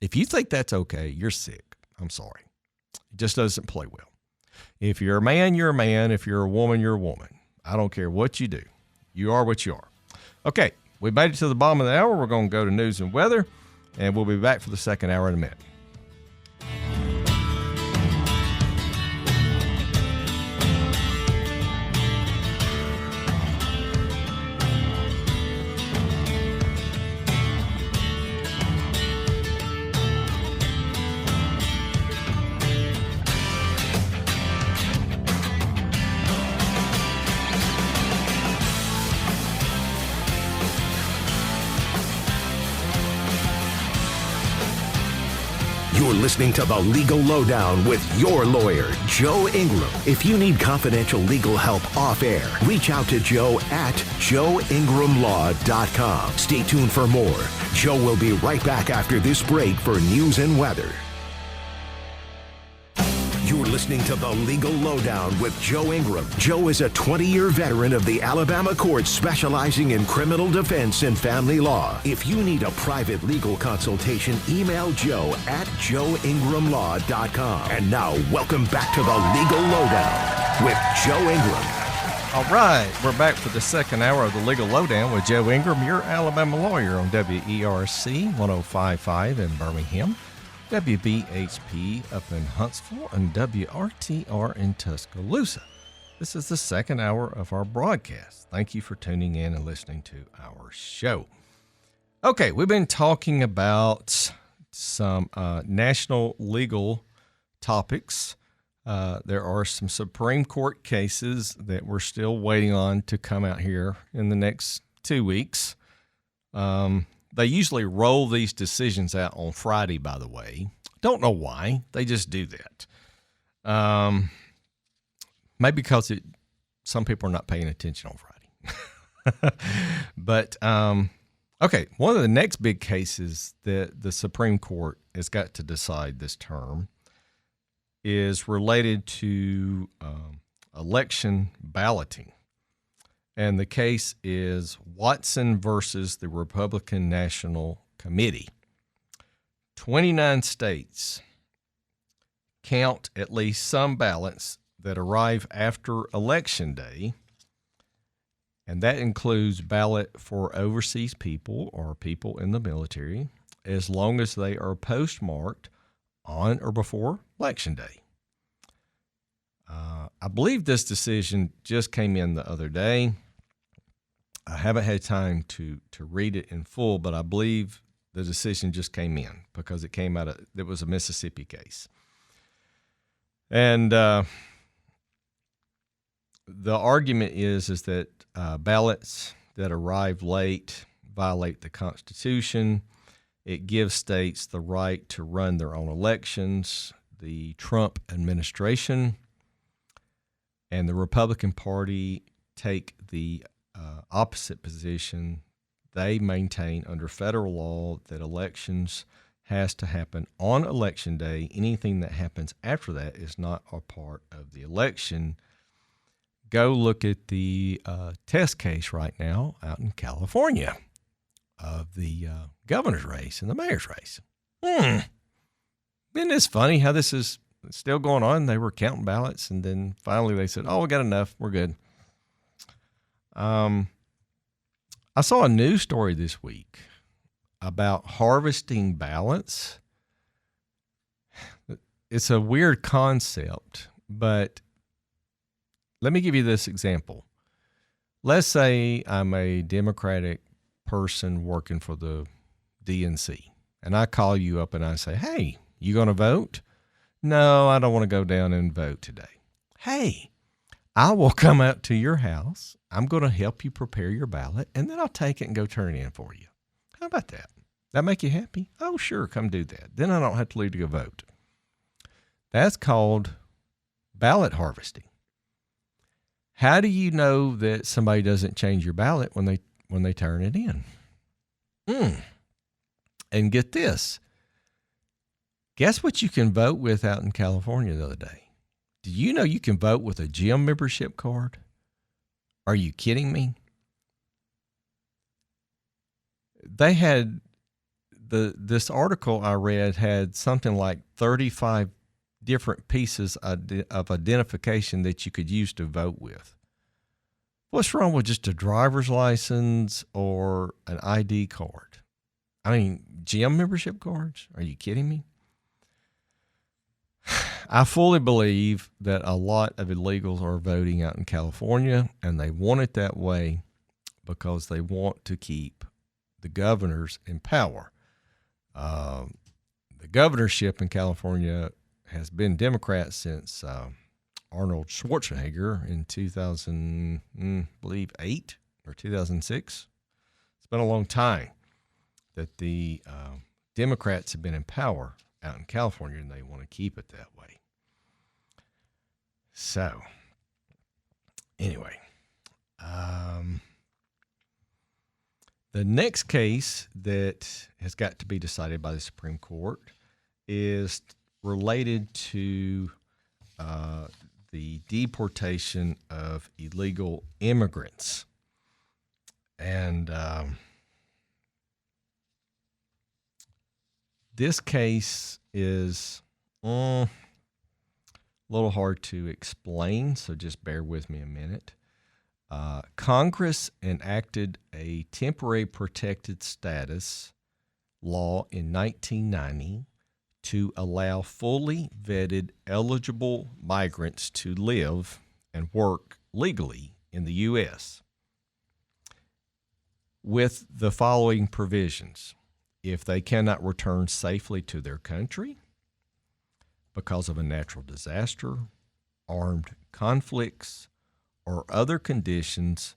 If you think that's okay, you're sick. I'm sorry. It just doesn't play well. If you're a man, you're a man. If you're a woman, you're a woman. I don't care what you do. You are what you are. Okay, we made it to the bottom of the hour. We're going to go to news and weather, and we'll be back for the second hour in a minute. You're listening to The Legal Lowdown with your lawyer, Joe Ingram. If you need confidential legal help off air, reach out to Joe at joeingramlaw.com. Stay tuned for more. Joe will be right back after this break for news and weather. You're listening to The Legal Lowdown with Joe Ingram. Joe is a 20-year veteran of the Alabama courts specializing in criminal defense and family law. If you need a private legal consultation, email Joe at joeingramlaw.com. And now, welcome back to The Legal Lowdown with Joe Ingram. All right, we're back for the second hour of The Legal Lowdown with Joe Ingram, your Alabama lawyer on WERC 105.5 in Birmingham, WBHP up in Huntsville, and WRTR in Tuscaloosa. This is the second hour of our broadcast. Thank you for tuning in and listening to our show. Okay, we've been talking about some national legal topics. There are some Supreme Court cases that we're still waiting on to come out here in the next 2 weeks. They usually roll these decisions out on Friday, by the way. Don't know why. They just do that. Maybe because some people are not paying attention on Friday. But, okay, one of the next big cases that the Supreme Court has got to decide this term is related to election balloting. And the case is Watson versus the Republican National Committee. 29 states count at least some ballots that arrive after Election Day, and that includes ballot for overseas people or people in the military, as long as they are postmarked on or before Election Day. I believe this decision just came in the other day. I haven't had time to read it in full, but I believe the decision just came in because it was a Mississippi case. And the argument is that ballots that arrive late violate the Constitution. It gives states the right to run their own elections. The Trump administration and the Republican Party take the opposite position. They maintain under federal law that elections has to happen on Election Day. Anything that happens after that is not a part of the election. Go look at the test case right now out in California of the governor's race and the mayor's race. Isn't this funny how this is still going on? They were counting ballots, and then finally they said, we got enough. We're good. I saw a news story this week about harvesting ballots. It's a weird concept, but let me give you this example. Let's say I'm a Democratic person working for the DNC, and I call you up and I say, hey, you going to vote? No, I don't want to go down and vote today. Hey, I will come out to your house. I'm going to help you prepare your ballot, and then I'll take it and go turn it in for you. How about that? That make you happy? Oh, sure, come do that. Then I don't have to leave to go vote. That's called ballot harvesting. How do you know that somebody doesn't change your ballot when they turn it in? And get this. Guess what you can vote with out in California the other day? Do you know you can vote with a gym membership card? Are you kidding me? They had this article I read had something like 35 different pieces of identification that you could use to vote with. What's wrong with just a driver's license or an ID card? I mean, gym membership cards? Are you kidding me? I fully believe that a lot of illegals are voting out in California, and they want it that way because they want to keep the governors in power. The governorship in California has been Democrat since Arnold Schwarzenegger in 2008 or 2006. It's been a long time that the Democrats have been in power out in California, and they want to keep it that way. So, anyway, the next case that has got to be decided by the Supreme Court is related to the deportation of illegal immigrants. And this case is a little hard to explain, so just bear with me a minute. Congress enacted a temporary protected status law in 1990 to allow fully vetted eligible migrants to live and work legally in the U.S. with the following provisions. If they cannot return safely to their country because of a natural disaster, armed conflicts, or other conditions.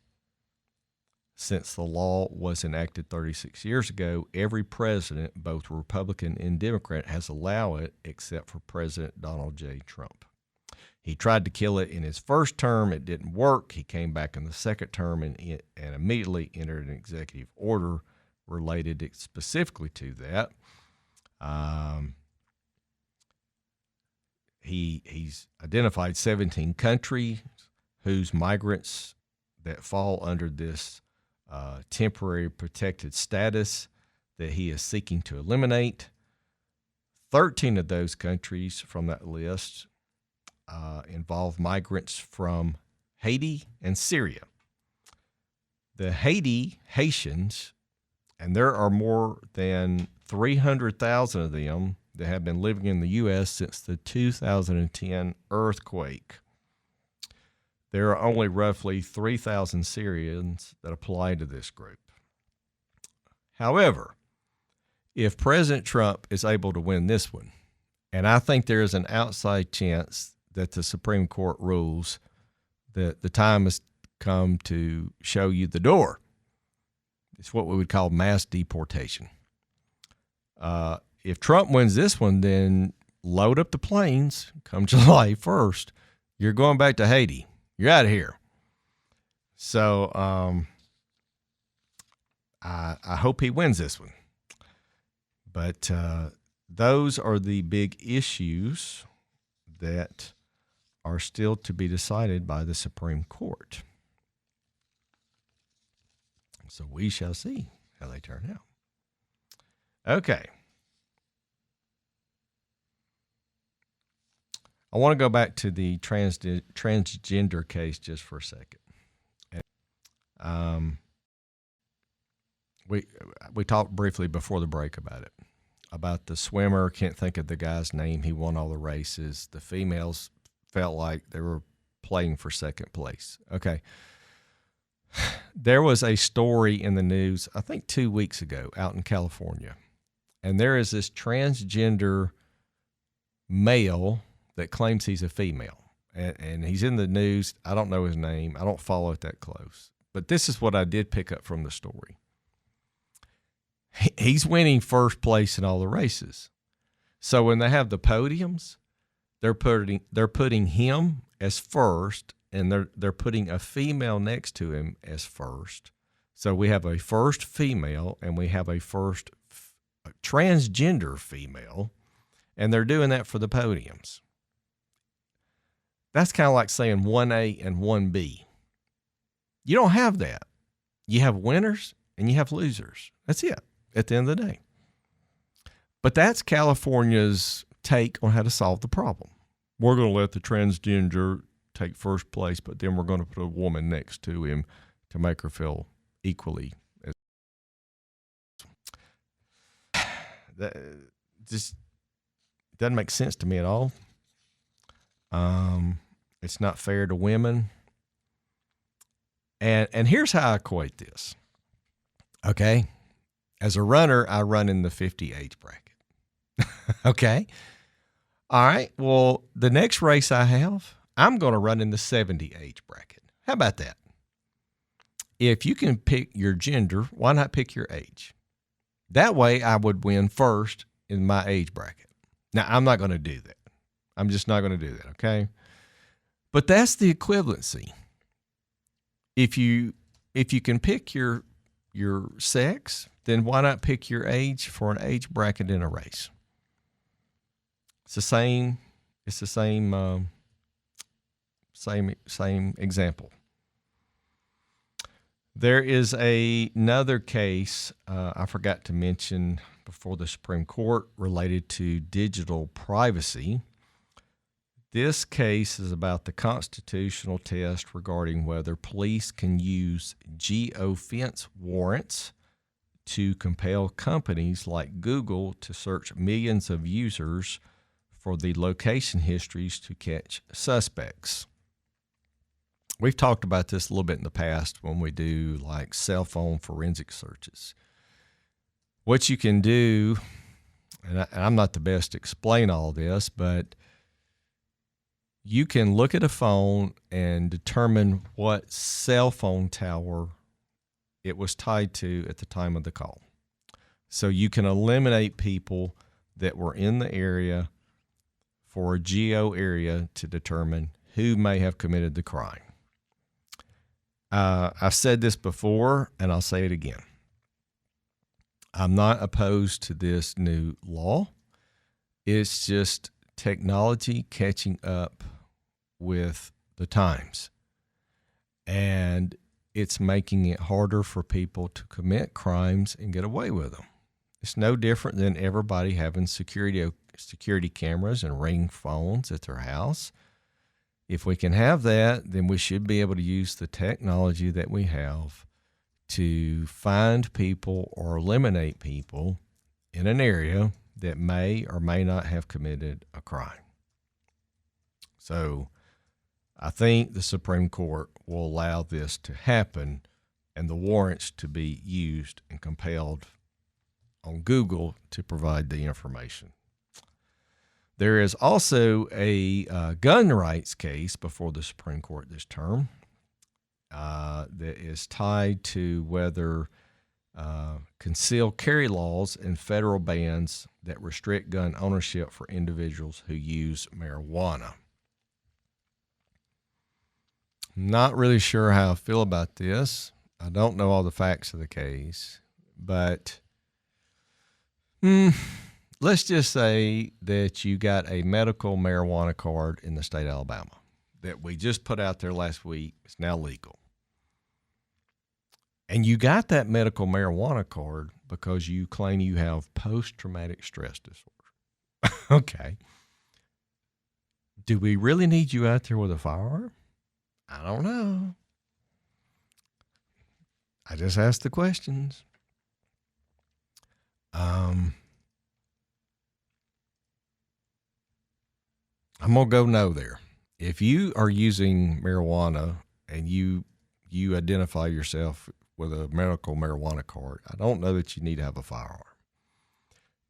Since the law was enacted 36 years ago, every president, both Republican and Democrat, has allowed it except for President Donald J. Trump. He tried to kill it in his first term. It didn't work. He came back in the second term and immediately entered an executive order related specifically to that. He's identified 17 countries whose migrants that fall under this temporary protected status that he is seeking to eliminate. 13 of those countries from that list involve migrants from Haiti and Syria. The Haitians, and there are more than 300,000 of them that have been living in the U.S. since the 2010 earthquake. There are only roughly 3,000 Syrians that apply to this group. However, if President Trump is able to win this one, and I think there is an outside chance that the Supreme Court rules that the time has come to show you the door. It's what we would call mass deportation. If Trump wins this one, then load up the planes come July 1st. You're going back to Haiti. You're out of here. So I hope he wins this one. But those are the big issues that are still to be decided by the Supreme Court. So we shall see how they turn out. Okay. I want to go back to the transgender case just for a second. We talked briefly before the break about the swimmer. Can't think of the guy's name. He won all the races. The females felt like they were playing for second place. Okay. There was a story in the news, I think 2 weeks ago, out in California. And there is this transgender male that claims he's a female. And he's in the news. I don't know his name. I don't follow it that close. But this is what I did pick up from the story. He's winning first place in all the races. So when they have the podiums, they're putting him as first, and they're putting a female next to him as first. So we have a first female and we have a first transgender female, and they're doing that for the podiums. That's kind of like saying 1A and 1B. You don't have that. You have winners and you have losers. That's it at the end of the day. But that's California's take on how to solve the problem. We're going to let the transgender take first place, but then we're going to put a woman next to him to make her feel equally. That just doesn't make sense to me at all. It's not fair to women. And here's how I equate this. Okay. As a runner, I run in the 50 age bracket. Okay. All right. Well, the next race I have, I'm going to run in the 70 age bracket. How about that? If you can pick your gender, why not pick your age? That way I would win first in my age bracket. Now, I'm not going to do that. I'm just not going to do that, okay? But that's the equivalency. If you can pick your sex, then why not pick your age for an age bracket in a race? It's the same example. There is another case I forgot to mention before the Supreme Court related to digital privacy. This case is about the constitutional test regarding whether police can use geofence warrants to compel companies like Google to search millions of users for the location histories to catch suspects. We've talked about this a little bit in the past when we do like cell phone forensic searches. What you can do, and I'm not the best to explain all this, but you can look at a phone and determine what cell phone tower it was tied to at the time of the call. So you can eliminate people that were in the area for a geo area to determine who may have committed the crime. I've said this before, and I'll say it again. I'm not opposed to this new law. It's just technology catching up with the times. And it's making it harder for people to commit crimes and get away with them. It's no different than everybody having security cameras and Ring phones at their house. If we can have that, then we should be able to use the technology that we have to find people or eliminate people in an area that may or may not have committed a crime. So I think the Supreme Court will allow this to happen and the warrants to be used and compelled on Google to provide the information. There is also a gun rights case before the Supreme Court this term that is tied to whether concealed carry laws and federal bans that restrict gun ownership for individuals who use marijuana. Not really sure how I feel about this. I don't know all the facts of the case, but let's just say that you got a medical marijuana card in the state of Alabama that we just put out there last week. It's now legal. And you got that medical marijuana card because you claim you have post-traumatic stress disorder. Okay. Do we really need you out there with a firearm? I don't know. I just asked the questions. I'm going to go no there. If you are using marijuana and you identify yourself with a medical marijuana card, I don't know that you need to have a firearm.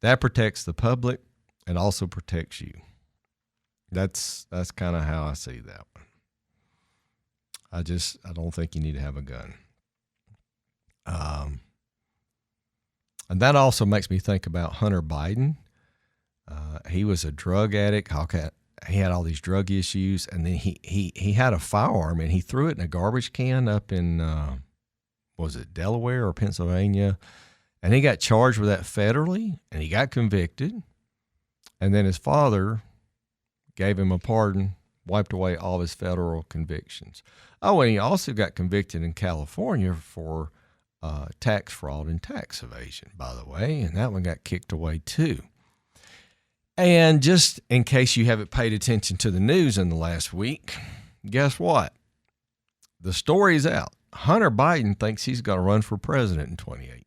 That protects the public and also protects you. That's kind of how I see that one. I don't think you need to have a gun. And that also makes me think about Hunter Biden. He was a drug addict. He had all these drug issues, and then he had a firearm, and he threw it in a garbage can up in, was it Delaware or Pennsylvania? And he got charged with that federally, and he got convicted. And then his father gave him a pardon, wiped away all his federal convictions. Oh, and he also got convicted in California for tax fraud and tax evasion, by the way, and that one got kicked away too. And just in case you haven't paid attention to the news in the last week, guess what? The story's out. Hunter Biden thinks he's going to run for president in 28.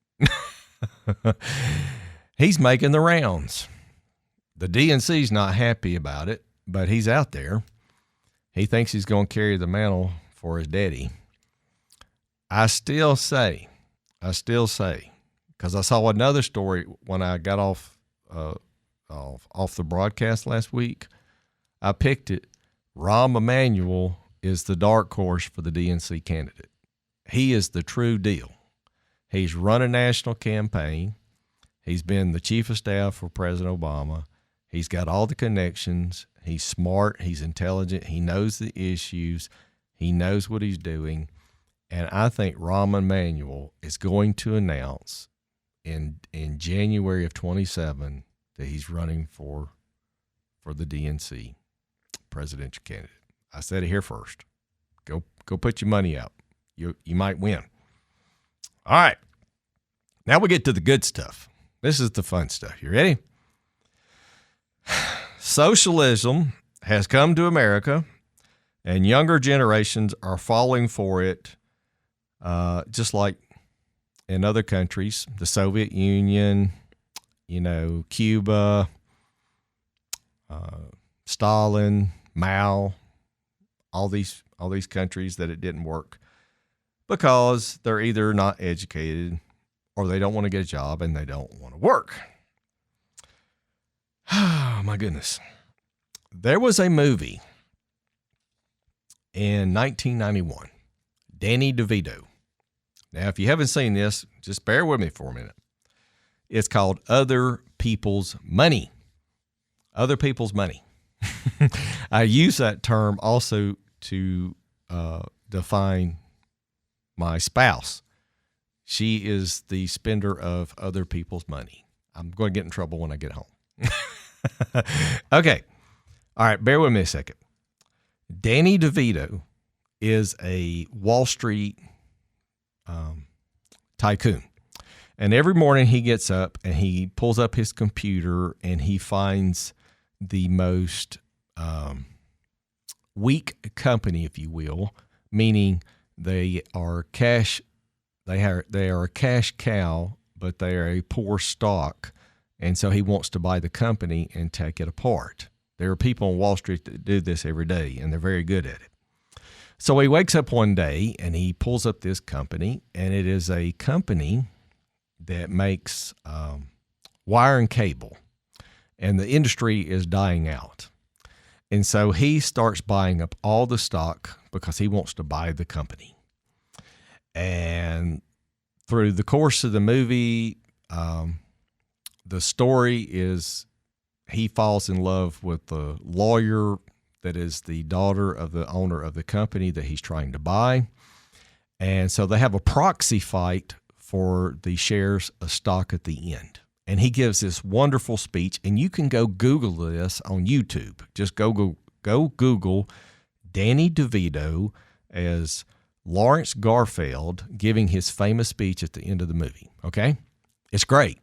He's making the rounds. The DNC's not happy about it, but he's out there. He thinks he's going to carry the mantle for his daddy. I still say, because I saw another story when I got off the broadcast last week. I picked it. Rahm Emanuel is the dark horse for the DNC candidate. He is the true deal. He's run a national campaign. He's been the chief of staff for President Obama. He's got all the connections. He's smart. He's intelligent. He knows the issues. He knows what he's doing. And I think Rahm Emanuel is going to announce in January of 27 that he's running for the DNC presidential candidate. I said it here first. Go put your money out. You might win. All right. Now we get to the good stuff. This is the fun stuff. You ready? Socialism has come to America, and younger generations are falling for it, just like in other countries, the Soviet Union, Cuba, Stalin, Mao, all these countries that it didn't work because they're either not educated or they don't want to get a job and they don't want to work. Oh, my goodness. There was a movie in 1991, Danny DeVito. Now, if you haven't seen this, just bear with me for a minute. It's called Other People's Money. Other People's Money. I use that term also to define my spouse. She is the spender of other people's money. I'm going to get in trouble when I get home. Okay. All right. Bear with me a second. Danny DeVito is a Wall Street tycoon. And every morning he gets up and he pulls up his computer and he finds the most weak company, if you will, meaning they are a cash cow, but they are a poor stock. And so he wants to buy the company and take it apart. There are people on Wall Street that do this every day, and they're very good at it. So he wakes up one day and he pulls up this company, and it is a company that makes wire and cable, and the industry is dying out. And so he starts buying up all the stock because he wants to buy the company. And through the course of the movie, the story is he falls in love with the lawyer that is the daughter of the owner of the company that he's trying to buy. And so they have a proxy fight for the shares of stock at the end. And he gives this wonderful speech, and you can go Google this on YouTube. Just go Google Danny DeVito as Lawrence Garfield giving his famous speech at the end of the movie. Okay? It's great.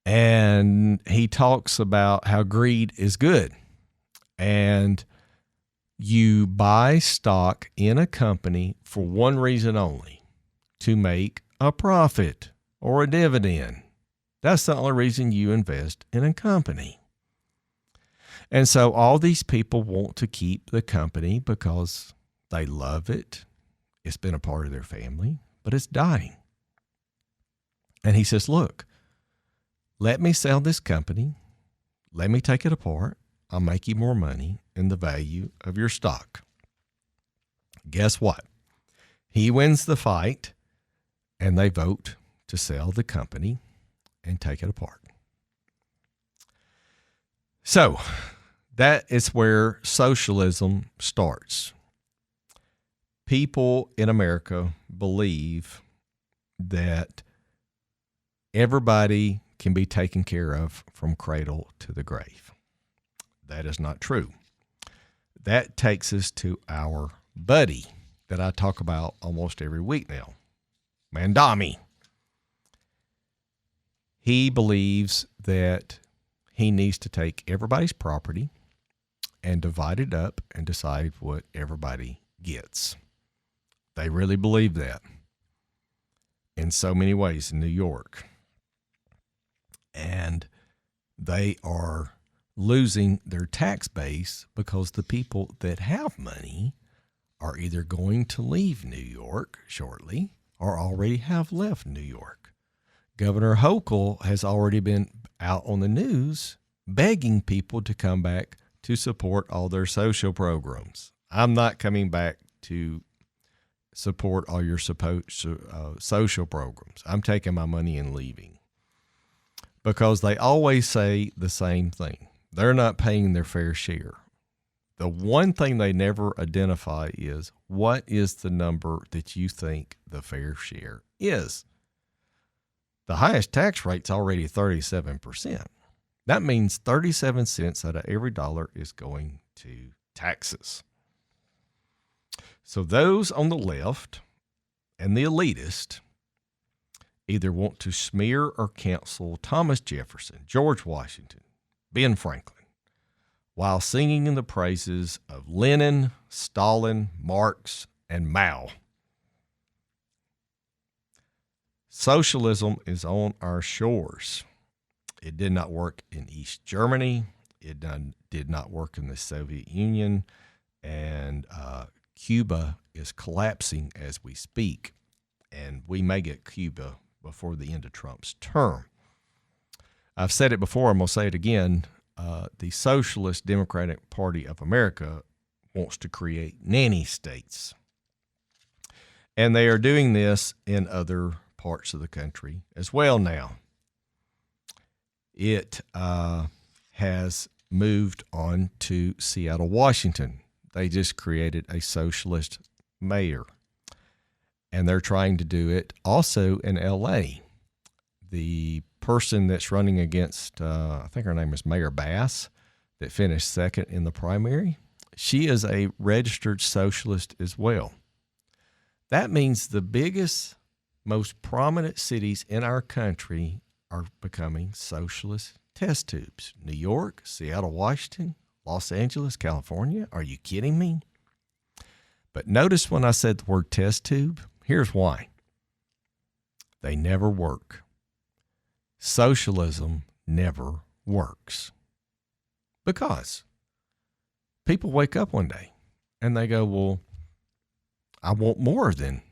And he talks about how greed is good. And you buy stock in a company for one reason only, to make a profit or a dividend. That's the only reason you invest in a company. And so all these people want to keep the company because they love it. It's been a part of their family, but it's dying. And he says, look, let me sell this company. Let me take it apart. I'll make you more money in the value of your stock. Guess what? He wins the fight, and they vote to sell the company and take it apart. So that is where socialism starts. People in America believe that everybody can be taken care of from cradle to the grave. That is not true. That takes us to our buddy that I talk about almost every week now, Mandami. He believes that he needs to take everybody's property and divide it up and decide what everybody gets. They really believe that in so many ways in New York. And they are losing their tax base because the people that have money are either going to leave New York shortly or already have left New York. Governor Hochul has already been out on the news begging people to come back to support all their social programs. I'm not coming back to support all your social programs. I'm taking my money and leaving. Because they always say the same thing. They're not paying their fair share. The one thing they never identify is, what is the number that you think the fair share is? The highest tax rate's already 37%. That means 37 cents out of every dollar is going to taxes. So those on the left and the elitist either want to smear or cancel Thomas Jefferson, George Washington, Ben Franklin, while singing in the praises of Lenin, Stalin, Marx, and Mao. Socialism is on our shores. It did not work in East Germany. It did not work in the Soviet Union. And Cuba is collapsing as we speak. And we may get Cuba before the end of Trump's term. I've said it before, I'm going to say it again. The Socialist Democratic Party of America wants to create nanny states. And they are doing this in other parts of the country as well now. It has moved on to Seattle, Washington. They just created a socialist mayor. And they're trying to do it also in L.A. The person that's running against, I think her name is Mayor Bass, that finished second in the primary, she is a registered socialist as well. That means the biggest, most prominent cities in our country are becoming socialist test tubes. New York, Seattle, Washington, Los Angeles, California. Are you kidding me? But notice when I said the word test tube, here's why. They never work. Socialism never works. Because people wake up one day and they go, well, I want more than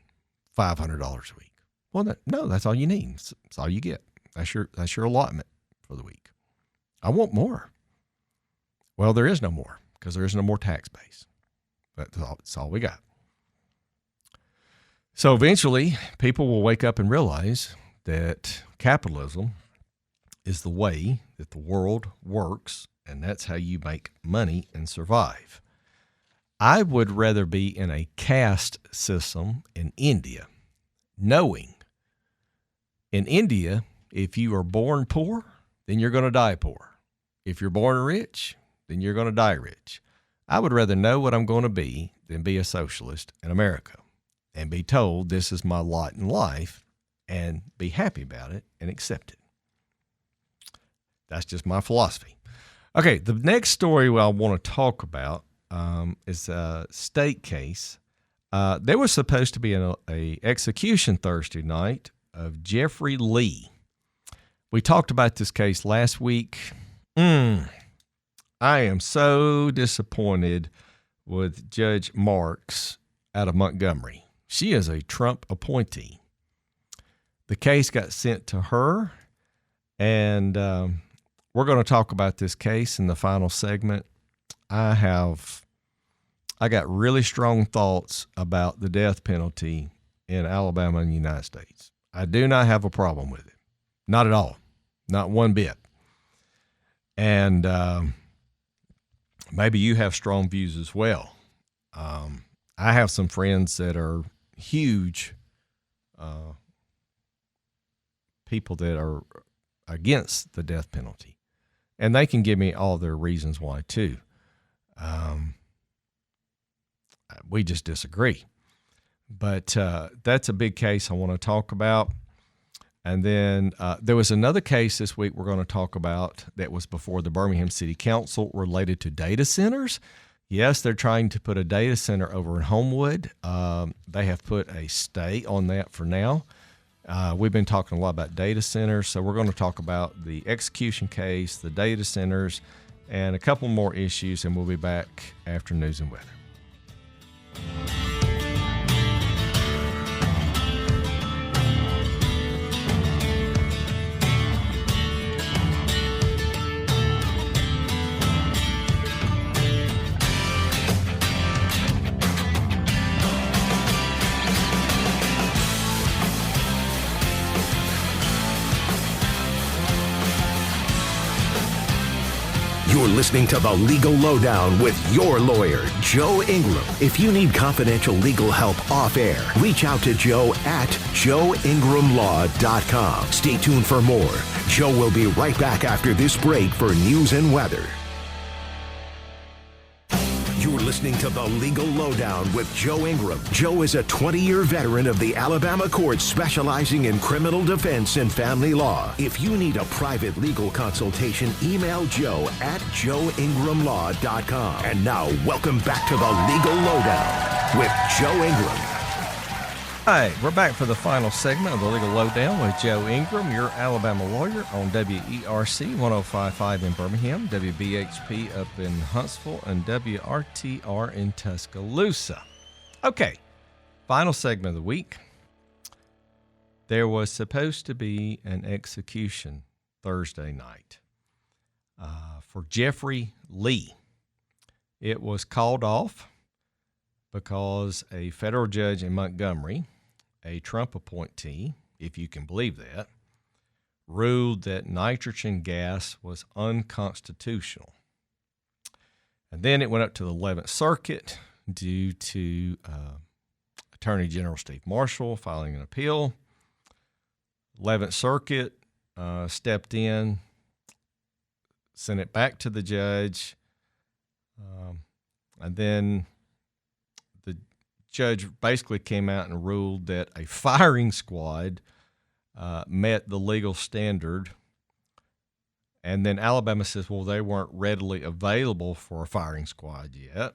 $500 a week. Well, no, that's all you need. That's all you get. That's your allotment for the week. I want more. Well, there is no more because there is no more tax base. That's all we got. So eventually, people will wake up and realize that capitalism is the way that the world works, and that's how you make money and survive. I would rather be in a caste system in India, knowing in India, if you are born poor, then you're going to die poor. If you're born rich, then you're going to die rich. I would rather know what I'm going to be than be a socialist in America and be told this is my lot in life and be happy about it and accept it. That's just my philosophy. Okay, the next story I want to talk about is a state case. There was supposed to be an execution Thursday night of Jeffrey Lee. We talked about this case last week. I am so disappointed with Judge Marks out of Montgomery. She is a Trump appointee. The case got sent to her, and we're going to talk about this case in the final segment. I got really strong thoughts about the death penalty in Alabama and the United States. I do not have a problem with it. Not at all. Not one bit. And maybe you have strong views as well. I have some friends that are huge people that are against the death penalty. And they can give me all their reasons why, too. We just disagree. But that's a big case I want to talk about. And then there was another case this week we're going to talk about that was before the Birmingham City Council related to data centers. Yes, they're trying to put a data center over in Homewood. They have put a stay on that for now. We've been talking a lot about data centers, so we're going to talk about the execution case, the data centers, and a couple more issues, and we'll be back after news and weather. You're listening to The Legal Lowdown with your lawyer, Joe Ingram. If you need confidential legal help off air, reach out to Joe at joeingramlaw.com. Stay tuned for more. Joe will be right back after this break for news and weather. You're listening to The Legal Lowdown with Joe Ingram. Joe is a 20-year veteran of the Alabama courts specializing in criminal defense and family law. If you need a private legal consultation, email Joe at joeingramlaw.com. And now, welcome back to The Legal Lowdown with Joe Ingram. Hi, we're back for the final segment of the Legal Lowdown with Joe Ingram, your Alabama lawyer, on WERC 105.5 in Birmingham, WBHP up in Huntsville, and WRTR in Tuscaloosa. Okay, final segment of the week. There was supposed to be an execution Thursday night for Jeffrey Lee. It was called off because a federal judge in Montgomery, a Trump appointee, if you can believe that, ruled that nitrogen gas was unconstitutional. And then it went up to the 11th Circuit due to Attorney General Steve Marshall filing an appeal. 11th Circuit stepped in, sent it back to the judge, and then the judge basically came out and ruled that a firing squad met the legal standard. And then Alabama says, well, they weren't readily available for a firing squad yet.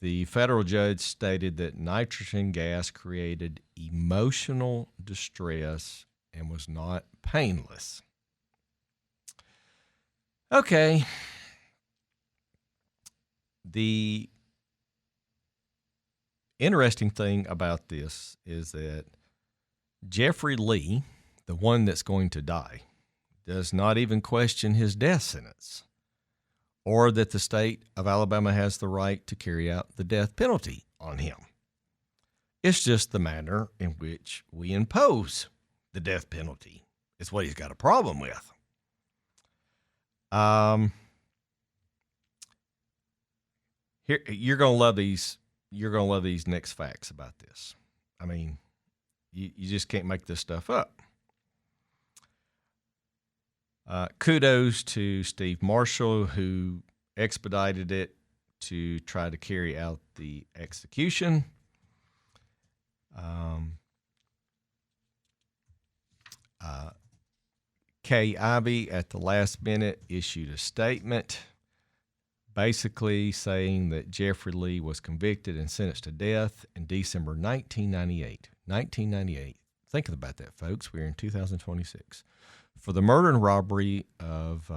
The federal judge stated that nitrogen gas created emotional distress and was not painless. Okay. The interesting thing about this is that Jeffrey Lee, the one that's going to die, does not even question his death sentence or that the state of Alabama has the right to carry out the death penalty on him. It's just the manner in which we impose the death penalty is what he's got a problem with. Here, you're gonna love these. You're gonna love these next facts about this. I mean, you just can't make this stuff up. Kudos to Steve Marshall, who expedited it to try to carry out the execution. Kay Ivey at the last minute issued a statement basically saying that Jeffrey Lee was convicted and sentenced to death in December 1998. 1998. Think about that, folks. We're in 2026. For the murder and robbery of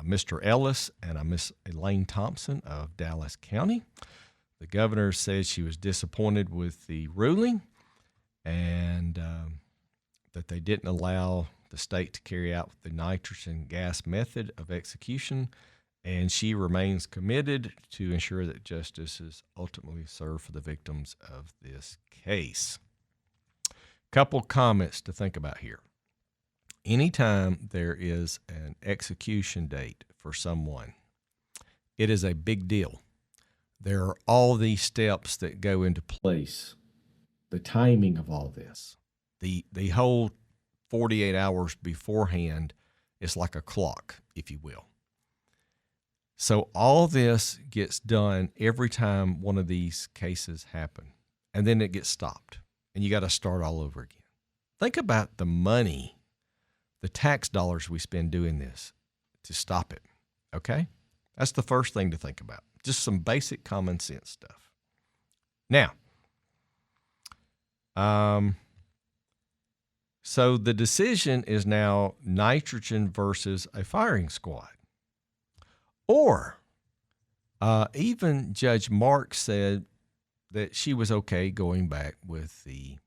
Mr. Ellis and Miss Elaine Thompson of Dallas County. The governor said she was disappointed with the ruling and that they didn't allow the state to carry out the nitrogen gas method of execution, and she remains committed to ensure that justice is ultimately served for the victims of this case. Couple comments to think about here. Anytime there is an execution date for someone, it is a big deal. There are all these steps that go into place. The timing of all this, the whole 48 hours beforehand is like a clock, if you will. So all this gets done every time one of these cases happen, and then it gets stopped. and you got to start all over again. Think about the money, the tax dollars we spend doing this to stop it, okay? That's the first thing to think about. Just some basic common sense stuff. Now, so the decision is now nitrogen versus a firing squad. Or even Judge Mark said that she was okay going back with the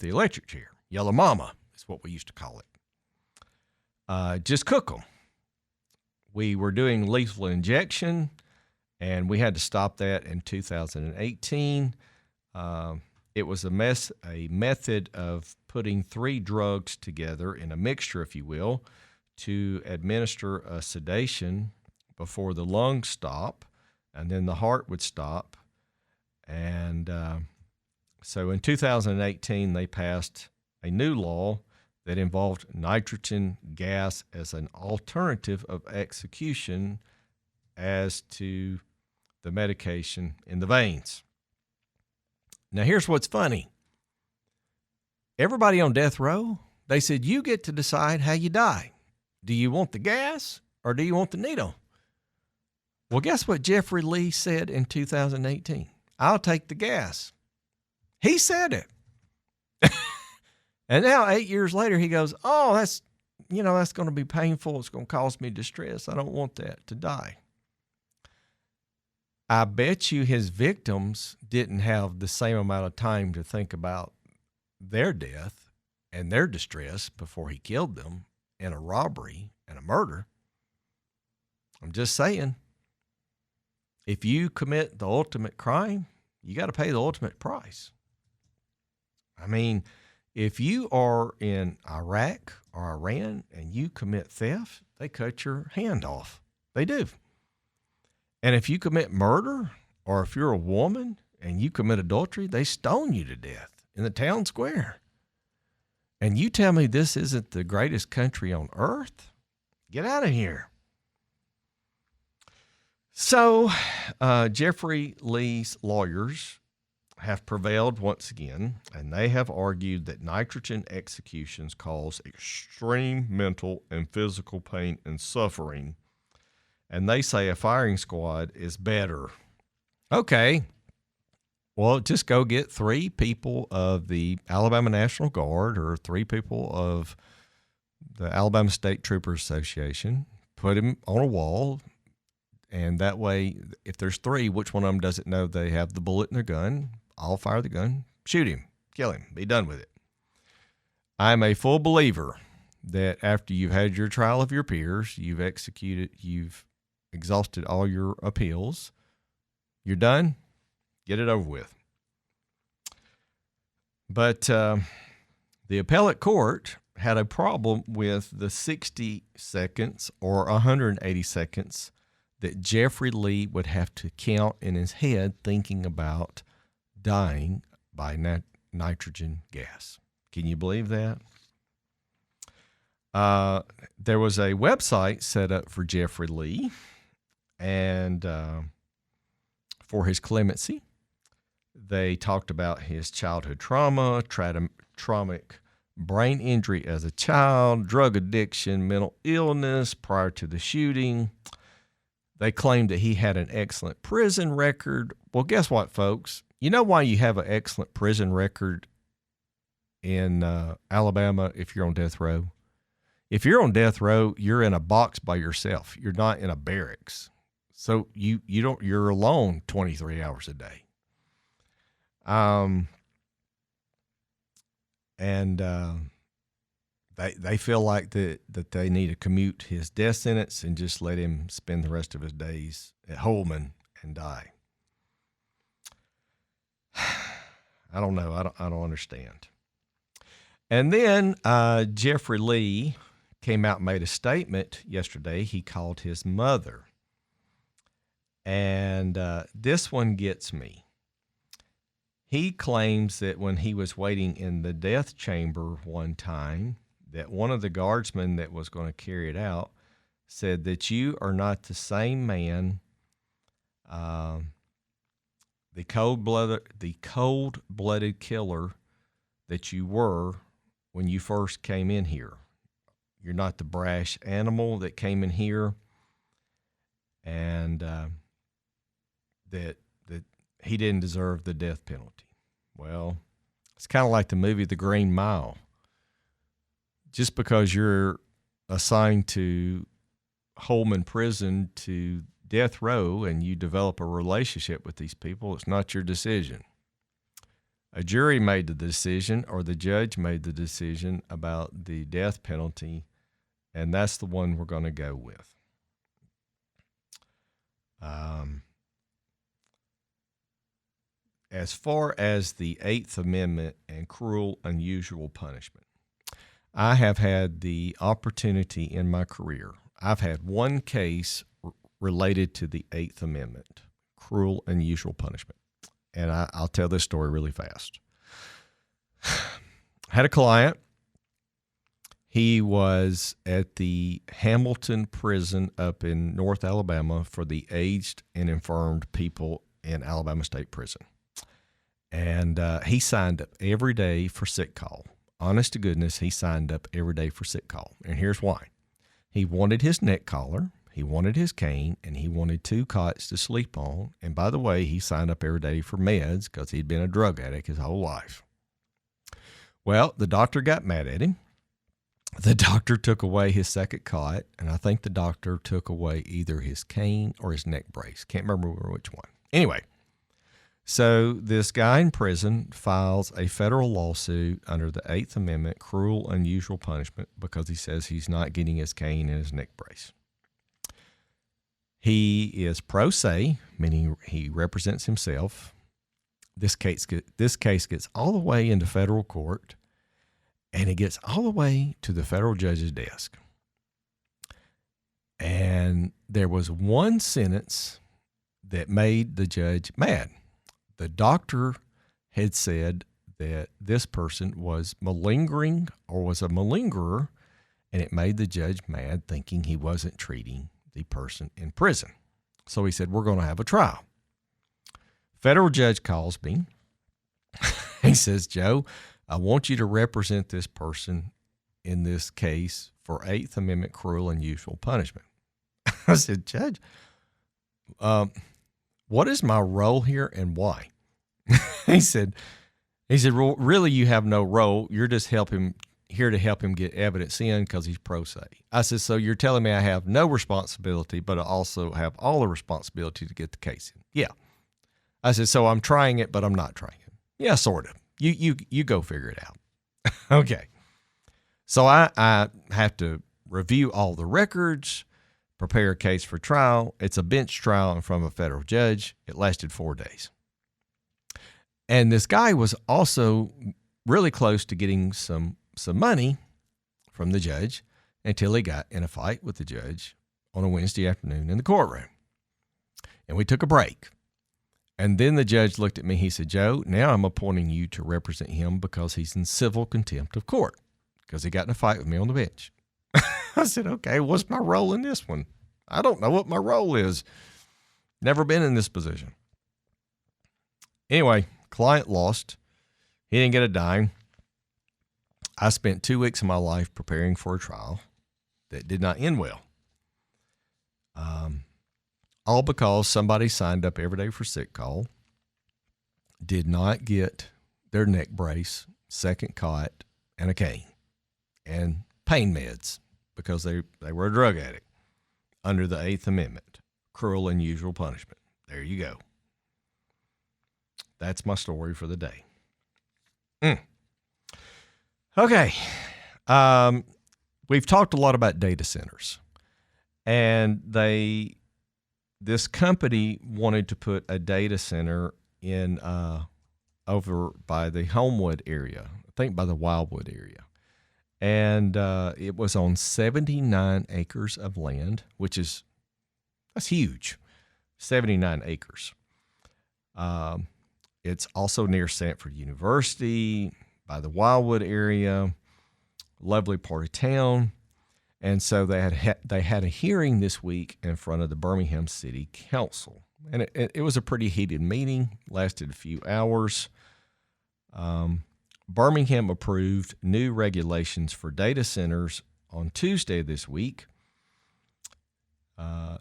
electric chair. Yellow Mama is what we used to call it. Just cook them. We were doing lethal injection, and we had to stop that in 2018. It was a method of putting 3 drugs together in a mixture, if you will, to administer a sedation before the lungs stop, and then the heart would stop. And so in 2018, they passed a new law that involved nitrogen gas as an alternative of execution as to the medication in the veins. Now, here's what's funny. Everybody on death row, they said, you get to decide how you die. Do you want the gas or do you want the needle? Well, guess what Jeffrey Lee said in 2018? I'll take the gas. He said it. And now 8 years later, he goes, oh, that's going to be painful. It's going to cause me distress. I don't want that to die. I bet you his victims didn't have the same amount of time to think about their death and their distress before he killed them in a robbery and a murder. I'm just saying, if you commit the ultimate crime, you got to pay the ultimate price. I mean, if you are in Iraq or Iran and you commit theft, they cut your hand off. They do. And if you commit murder, or if you're a woman and you commit adultery, they stone you to death in the town square. And you tell me this isn't the greatest country on earth? Get out of here. So Jeffrey Lee's lawyers have prevailed once again, and they have argued that nitrogen executions cause extreme mental and physical pain and suffering, and they say a firing squad is better. Okay, well, just go get 3 people of the Alabama National Guard or 3 people of the Alabama State Troopers Association, put them on a wall, and that way, if there's 3, which one of them doesn't know they have the bullet in their gun? I'll fire the gun, shoot him, kill him, be done with it. I'm a full believer that after you've had your trial of your peers, you've exhausted all your appeals, you're done, get it over with. But the appellate court had a problem with the 60 seconds or 180 seconds that Jeffrey Lee would have to count in his head thinking about dying by nitrogen gas. Can you believe that? There was a website set up for Jeffrey Lee and for his clemency. They talked about his childhood trauma, traumatic brain injury as a child, drug addiction, mental illness prior to the shooting. They claimed that he had an excellent prison record. Well, guess what, folks? You know why you have an excellent prison record in Alabama if you're on death row? If you're on death row, you're in a box by yourself. You're not in a barracks. So you're alone 23 hours a day. They feel like that they need to commute his death sentence and just let him spend the rest of his days at Holman and die. I don't know. I don't understand. And then Jeffrey Lee came out and made a statement yesterday. He called his mother. And this one gets me. He claims that when he was waiting in the death chamber one time, that one of the guardsmen that was going to carry it out said that you are not the same man the cold-blooded killer that you were when you first came in here. You're not the brash animal that came in here and that he didn't deserve the death penalty. Well, it's kind of like the movie The Green Mile. Just because you're assigned to Holman Prison to death row and you develop a relationship with these people, it's not your decision. A jury made the decision, or the judge made the decision about the death penalty, and that's the one we're going to go with. As far as the Eighth Amendment and cruel, unusual punishment, I have had the opportunity in my career. I've had one case related to the Eighth Amendment, cruel, unusual punishment. And I'll tell this story really fast. Had a client. He was at the Hamilton prison up in North Alabama for the aged and infirmed people in Alabama State Prison. And he signed up every day for sick call. Honest to goodness, he signed up every day for sick call. And here's why. He wanted his neck collar, he wanted his cane, and he wanted 2 cots to sleep on. And by the way, he signed up every day for meds because he'd been a drug addict his whole life. Well, the doctor got mad at him. The doctor took away his second cot, and I think the doctor took away either his cane or his neck brace. Can't remember which one. Anyway, so this guy in prison files a federal lawsuit under the Eighth Amendment, cruel, unusual punishment, because he says he's not getting his cane and his neck brace. He is pro se, meaning he represents himself. This case gets all the way into federal court, and it gets all the way to the federal judge's desk. And there was one sentence that made the judge mad. The doctor had said that this person was malingering or was a malingerer, and it made the judge mad, thinking he wasn't treating the person in prison. So he said, we're going to have a trial. Federal judge calls me. He says, Joe, I want you to represent this person in this case for Eighth Amendment cruel and unusual punishment. I said, Judge, what is my role here and why? He said, well, really, you have no role. You're just here to help him get evidence in because he's pro se. I said, so you're telling me I have no responsibility, but I also have all the responsibility to get the case in. Yeah. I said, so I'm trying it, but I'm not trying it. Yeah, sort of. You go figure it out. Okay. So I have to review all the records, prepare a case for trial. It's a bench trial in front of a federal judge. It lasted 4 days. And this guy was also really close to getting some money from the judge until he got in a fight with the judge on a Wednesday afternoon in the courtroom. And we took a break. And then the judge looked at me. He said, Joe, now I'm appointing you to represent him because he's in civil contempt of court because he got in a fight with me on the bench. I said, okay, what's my role in this one? I don't know what my role is. Never been in this position. Anyway, client lost. He didn't get a dime. I spent 2 weeks of my life preparing for a trial that did not end well. All because somebody signed up every day for sick call, did not get their neck brace, second cot, and a cane, and pain meds because they were a drug addict under the Eighth Amendment, cruel and unusual punishment. There you go. That's my story for the day. Okay. We've talked a lot about data centers, and this company wanted to put a data center in over by the Homewood area, I think by the Wildwood area. And it was on 79 acres of land, that's huge, 79 acres. It's also near Sanford University, by the Wildwood area, lovely part of town. And so they had a hearing this week in front of the Birmingham City Council. And it was a pretty heated meeting, lasted a few hours. Birmingham approved new regulations for data centers on Tuesday this week.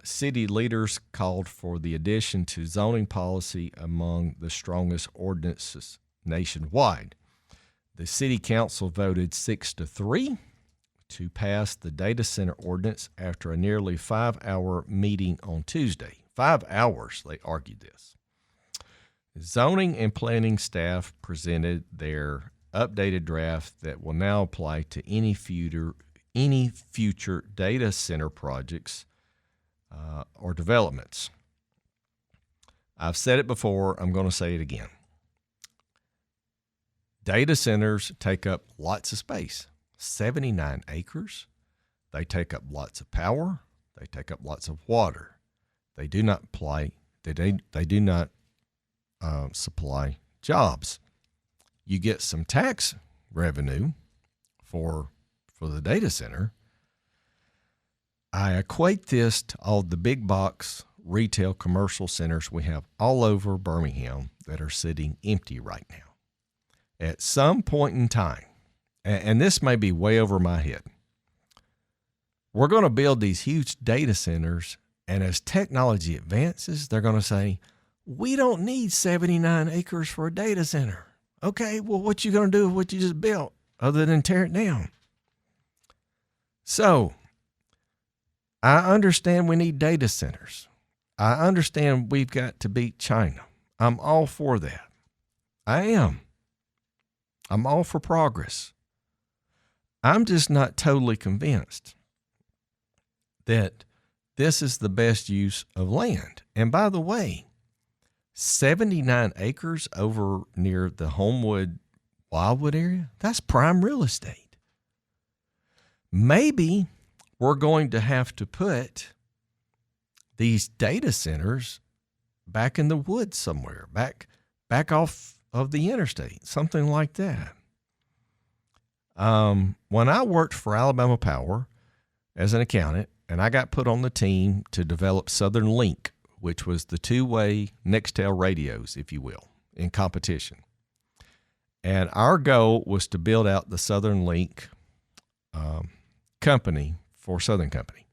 City leaders called for the addition to zoning policy among the strongest ordinances nationwide. The city council voted 6-3 to pass the data center ordinance after a nearly 5-hour meeting on Tuesday. 5 hours, they argued this. Zoning and planning staff presented their updated draft that will now apply to any future data center projects or developments. I've said it before, I'm going to say it again. Data centers take up lots of space, 79 acres. They take up lots of power. They take up lots of water. They do not supply jobs. You get some tax revenue for the data center. I equate this to all the big box retail commercial centers we have all over Birmingham that are sitting empty right now. At some point in time, and this may be way over my head, we're going to build these huge data centers, and as technology advances, they're going to say, we don't need 79 acres for a data center. Okay, well, what you going to do with what you just built other than tear it down? So, I understand we need data centers. I understand we've got to beat China. I'm all for that. I am. I'm all for progress. I'm just not totally convinced that this is the best use of land. And by the way, 79 acres over near the Homewood, Wildwood area, that's prime real estate. Maybe we're going to have to put these data centers back in the woods somewhere, back off of the interstate, something like that. When I worked for Alabama Power as an accountant, and I got put on the team to develop Southern Link, which was the two-way Nextel radios, if you will, in competition. And our goal was to build out the Southern Link company for Southern Company.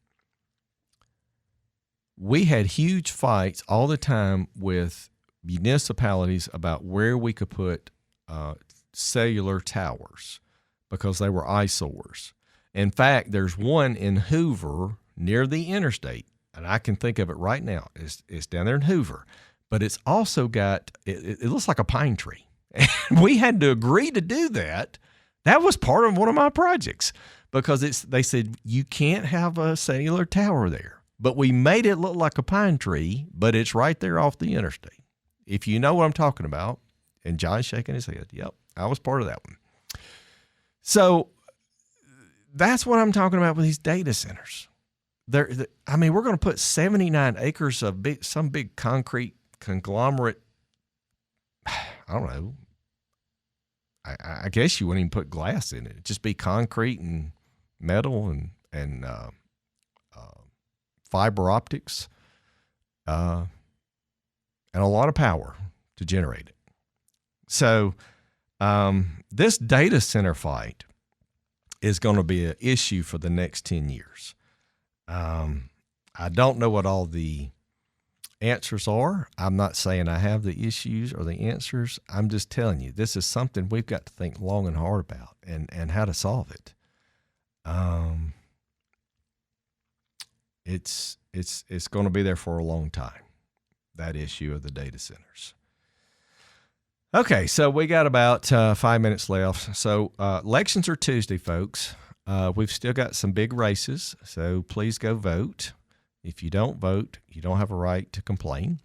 We had huge fights all the time with municipalities about where we could put cellular towers because they were eyesores. In fact, there's one in Hoover near the interstate, and I can think of it right now. It's down there in Hoover, but it's also got, it looks like a pine tree. And we had to agree to do that. That was part of one of my projects because they said you can't have a cellular tower there, but we made it look like a pine tree, but it's right there off the interstate. If you know what I'm talking about, and John's shaking his head. Yep, I was part of that one. So that's what I'm talking about with these data centers. We're going to put 79 acres of some big concrete conglomerate. I don't know. I guess you wouldn't even put glass in it. It'd just be concrete and metal and fiber optics, and a lot of power to generate it. So this data center fight is going to be an issue for the next 10 years. I don't know what all the answers are. I'm not saying I have the issues or the answers. I'm just telling you, this is something we've got to think long and hard about and how to solve it. It's going to be there for a long time, that issue of the data centers. Okay, so we got about 5 minutes left. So elections are Tuesday, folks. We've still got some big races, so please go vote. If you don't vote, you don't have a right to complain.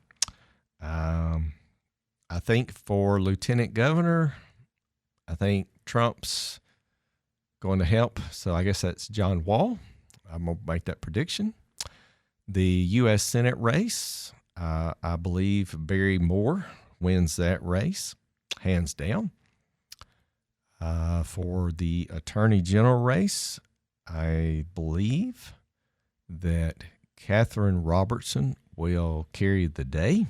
I think for lieutenant governor, I think Trump's going to help. So I guess that's John Wall. I'm going to make that prediction. The U.S. Senate race, I believe Barry Moore wins that race, hands down. For the Attorney General race, I believe that Catherine Robertson will carry the day.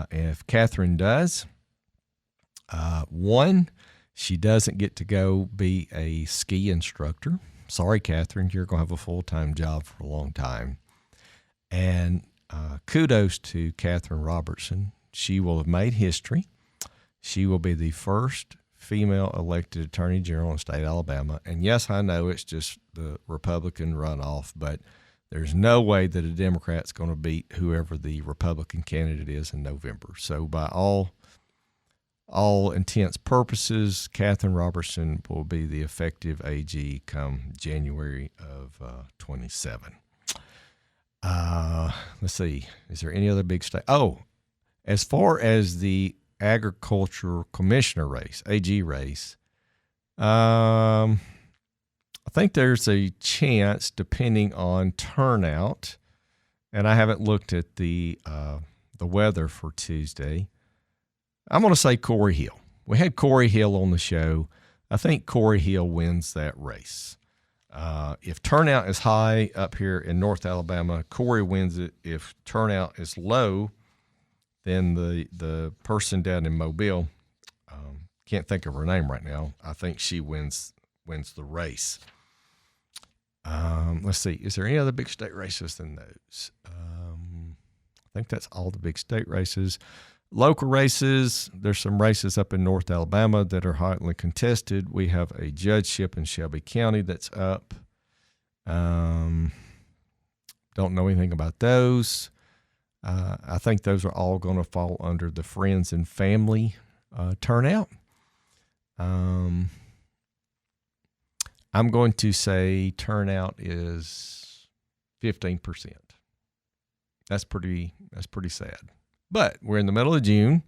If Catherine does, one, she doesn't get to go be a ski instructor. Sorry, Catherine, you're going to have a full-time job for a long time. And kudos to Catherine Robertson. She will have made history. She will be the first female elected attorney general in the state of Alabama. And yes, I know it's just the Republican runoff, but there's no way that a Democrat's going to beat whoever the Republican candidate is in November. So by all intents purposes, Catherine Robertson will be the effective AG come January of 27. Let's see. Is there any other big state? Oh, as far as the agriculture commissioner race, AG race, I think there's a chance, depending on turnout, and I haven't looked at the weather for Tuesday. I'm going to say Corey Hill. We had Corey Hill on the show. I think Corey Hill wins that race. If turnout is high up here in North Alabama, Corey wins it. If turnout is low, then the person down in Mobile, can't think of her name right now, I think she wins the race. Let's see. Is there any other big state races than those? I think that's all the big state races. Local races, there's some races up in North Alabama that are hotly contested. We have a judgeship in Shelby County that's up. Don't know anything about those. I think those are all going to fall under the friends and family turnout. I'm going to say turnout is 15%. That's pretty sad. But we're in the middle of June,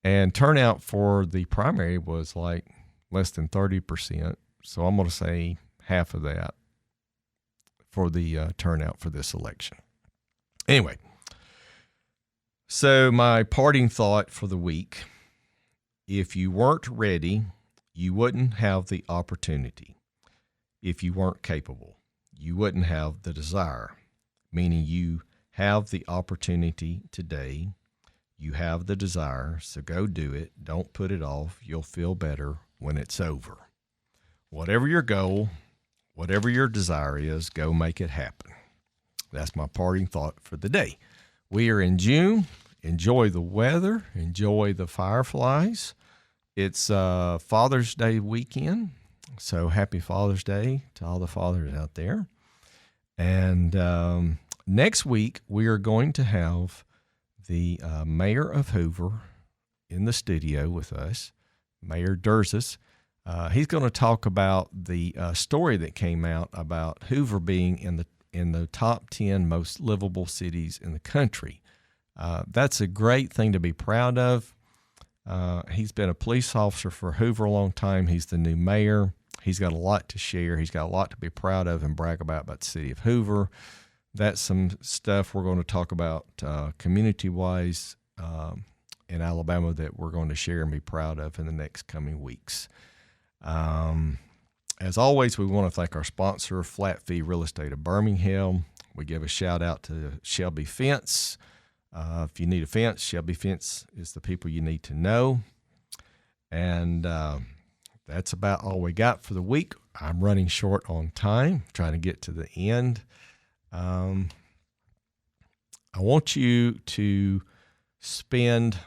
and turnout for the primary was like less than 30%. So I'm going to say half of that for the turnout for this election. Anyway, so my parting thought for the week: if you weren't ready, you wouldn't have the opportunity. If you weren't capable, you wouldn't have the desire, meaning you have the opportunity today. You have the desire, so go do it. Don't put it off. You'll feel better when it's over. Whatever your goal, whatever your desire is, go make it happen. That's my parting thought for the day. We are in June. Enjoy the weather. Enjoy the fireflies. It's Father's Day weekend, so happy Father's Day to all the fathers out there. And next week, we are going to have the mayor of Hoover in the studio with us, Mayor Durzis. He's going to talk about the story that came out about Hoover being in the top 10 most livable cities in the country. That's a great thing to be proud of. He's been a police officer for Hoover a long time. He's the new mayor. He's got a lot to share. He's got a lot to be proud of and brag about the city of Hoover. That's some stuff we're going to talk about community-wise in Alabama that we're going to share and be proud of in the next coming weeks. As always, we want to thank our sponsor, Flat Fee Real Estate of Birmingham. We give a shout-out to Shelby Fence. If you need a fence, Shelby Fence is the people you need to know. And that's about all we got for the week. I'm running short on time, trying to get to the end. I want you to spend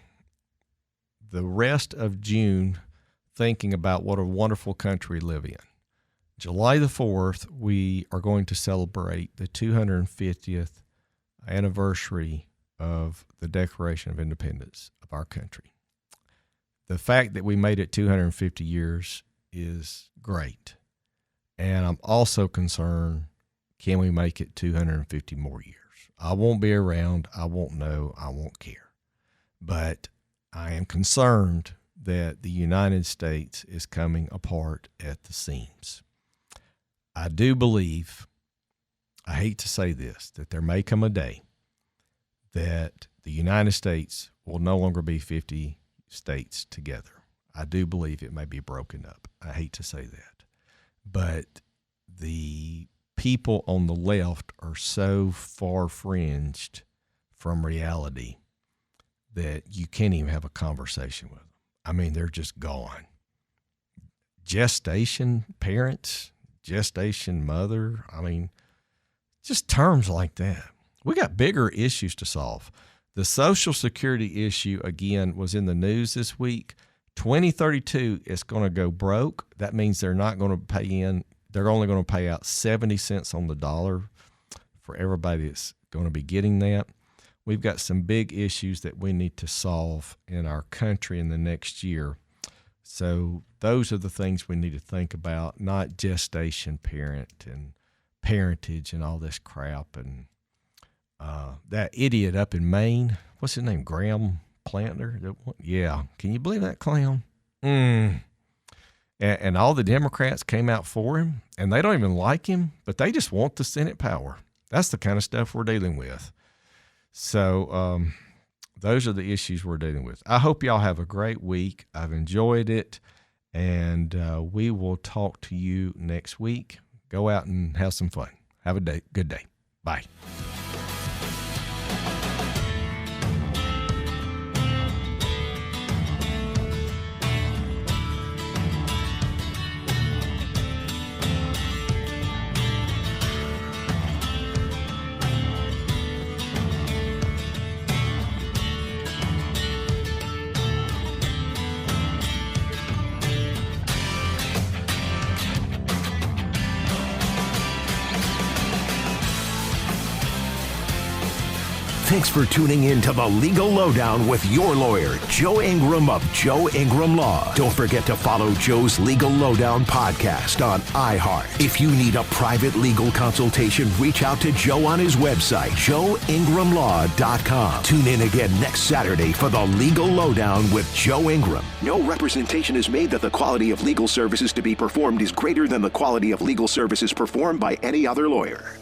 the rest of June thinking about what a wonderful country we live in. July the 4th, we are going to celebrate the 250th anniversary of the Declaration of Independence of our country. The fact that we made it 250 years is great. And I'm also concerned, can we make it 250 more years? I won't be around. I won't know. I won't care. But I am concerned that the United States is coming apart at the seams. I do believe, I hate to say this, that there may come a day that the United States will no longer be 50 states together. I do believe it may be broken up. I hate to say that. But the people on the left are so far fringed from reality that you can't even have a conversation with them. I mean, they're just gone. Gestation parents, gestation mother, I mean, just terms like that. We got bigger issues to solve. The Social Security issue, again, was in the news this week. 2032, it's going to go broke. That means they're not going to pay in. They're only going to pay out 70 cents on the dollar for everybody that's going to be getting that. We've got some big issues that we need to solve in our country in the next year. So those are the things we need to think about, not gestation parent and parentage and all this crap. And that idiot up in Maine, what's his name, Graham Plantner? Yeah. Can you believe that clown? And all the Democrats came out for him, and they don't even like him, but they just want the Senate power. That's the kind of stuff we're dealing with. So those are the issues we're dealing with. I hope y'all have a great week. I've enjoyed it, and we will talk to you next week. Go out and have some fun. Have a good day. Bye. Thanks for tuning in to the Legal Lowdown with your lawyer, Joe Ingram of Joe Ingram Law. Don't forget to follow Joe's Legal Lowdown podcast on iHeart. If you need a private legal consultation, reach out to Joe on his website, joeingramlaw.com. Tune in again next Saturday for the Legal Lowdown with Joe Ingram. No representation is made that the quality of legal services to be performed is greater than the quality of legal services performed by any other lawyer.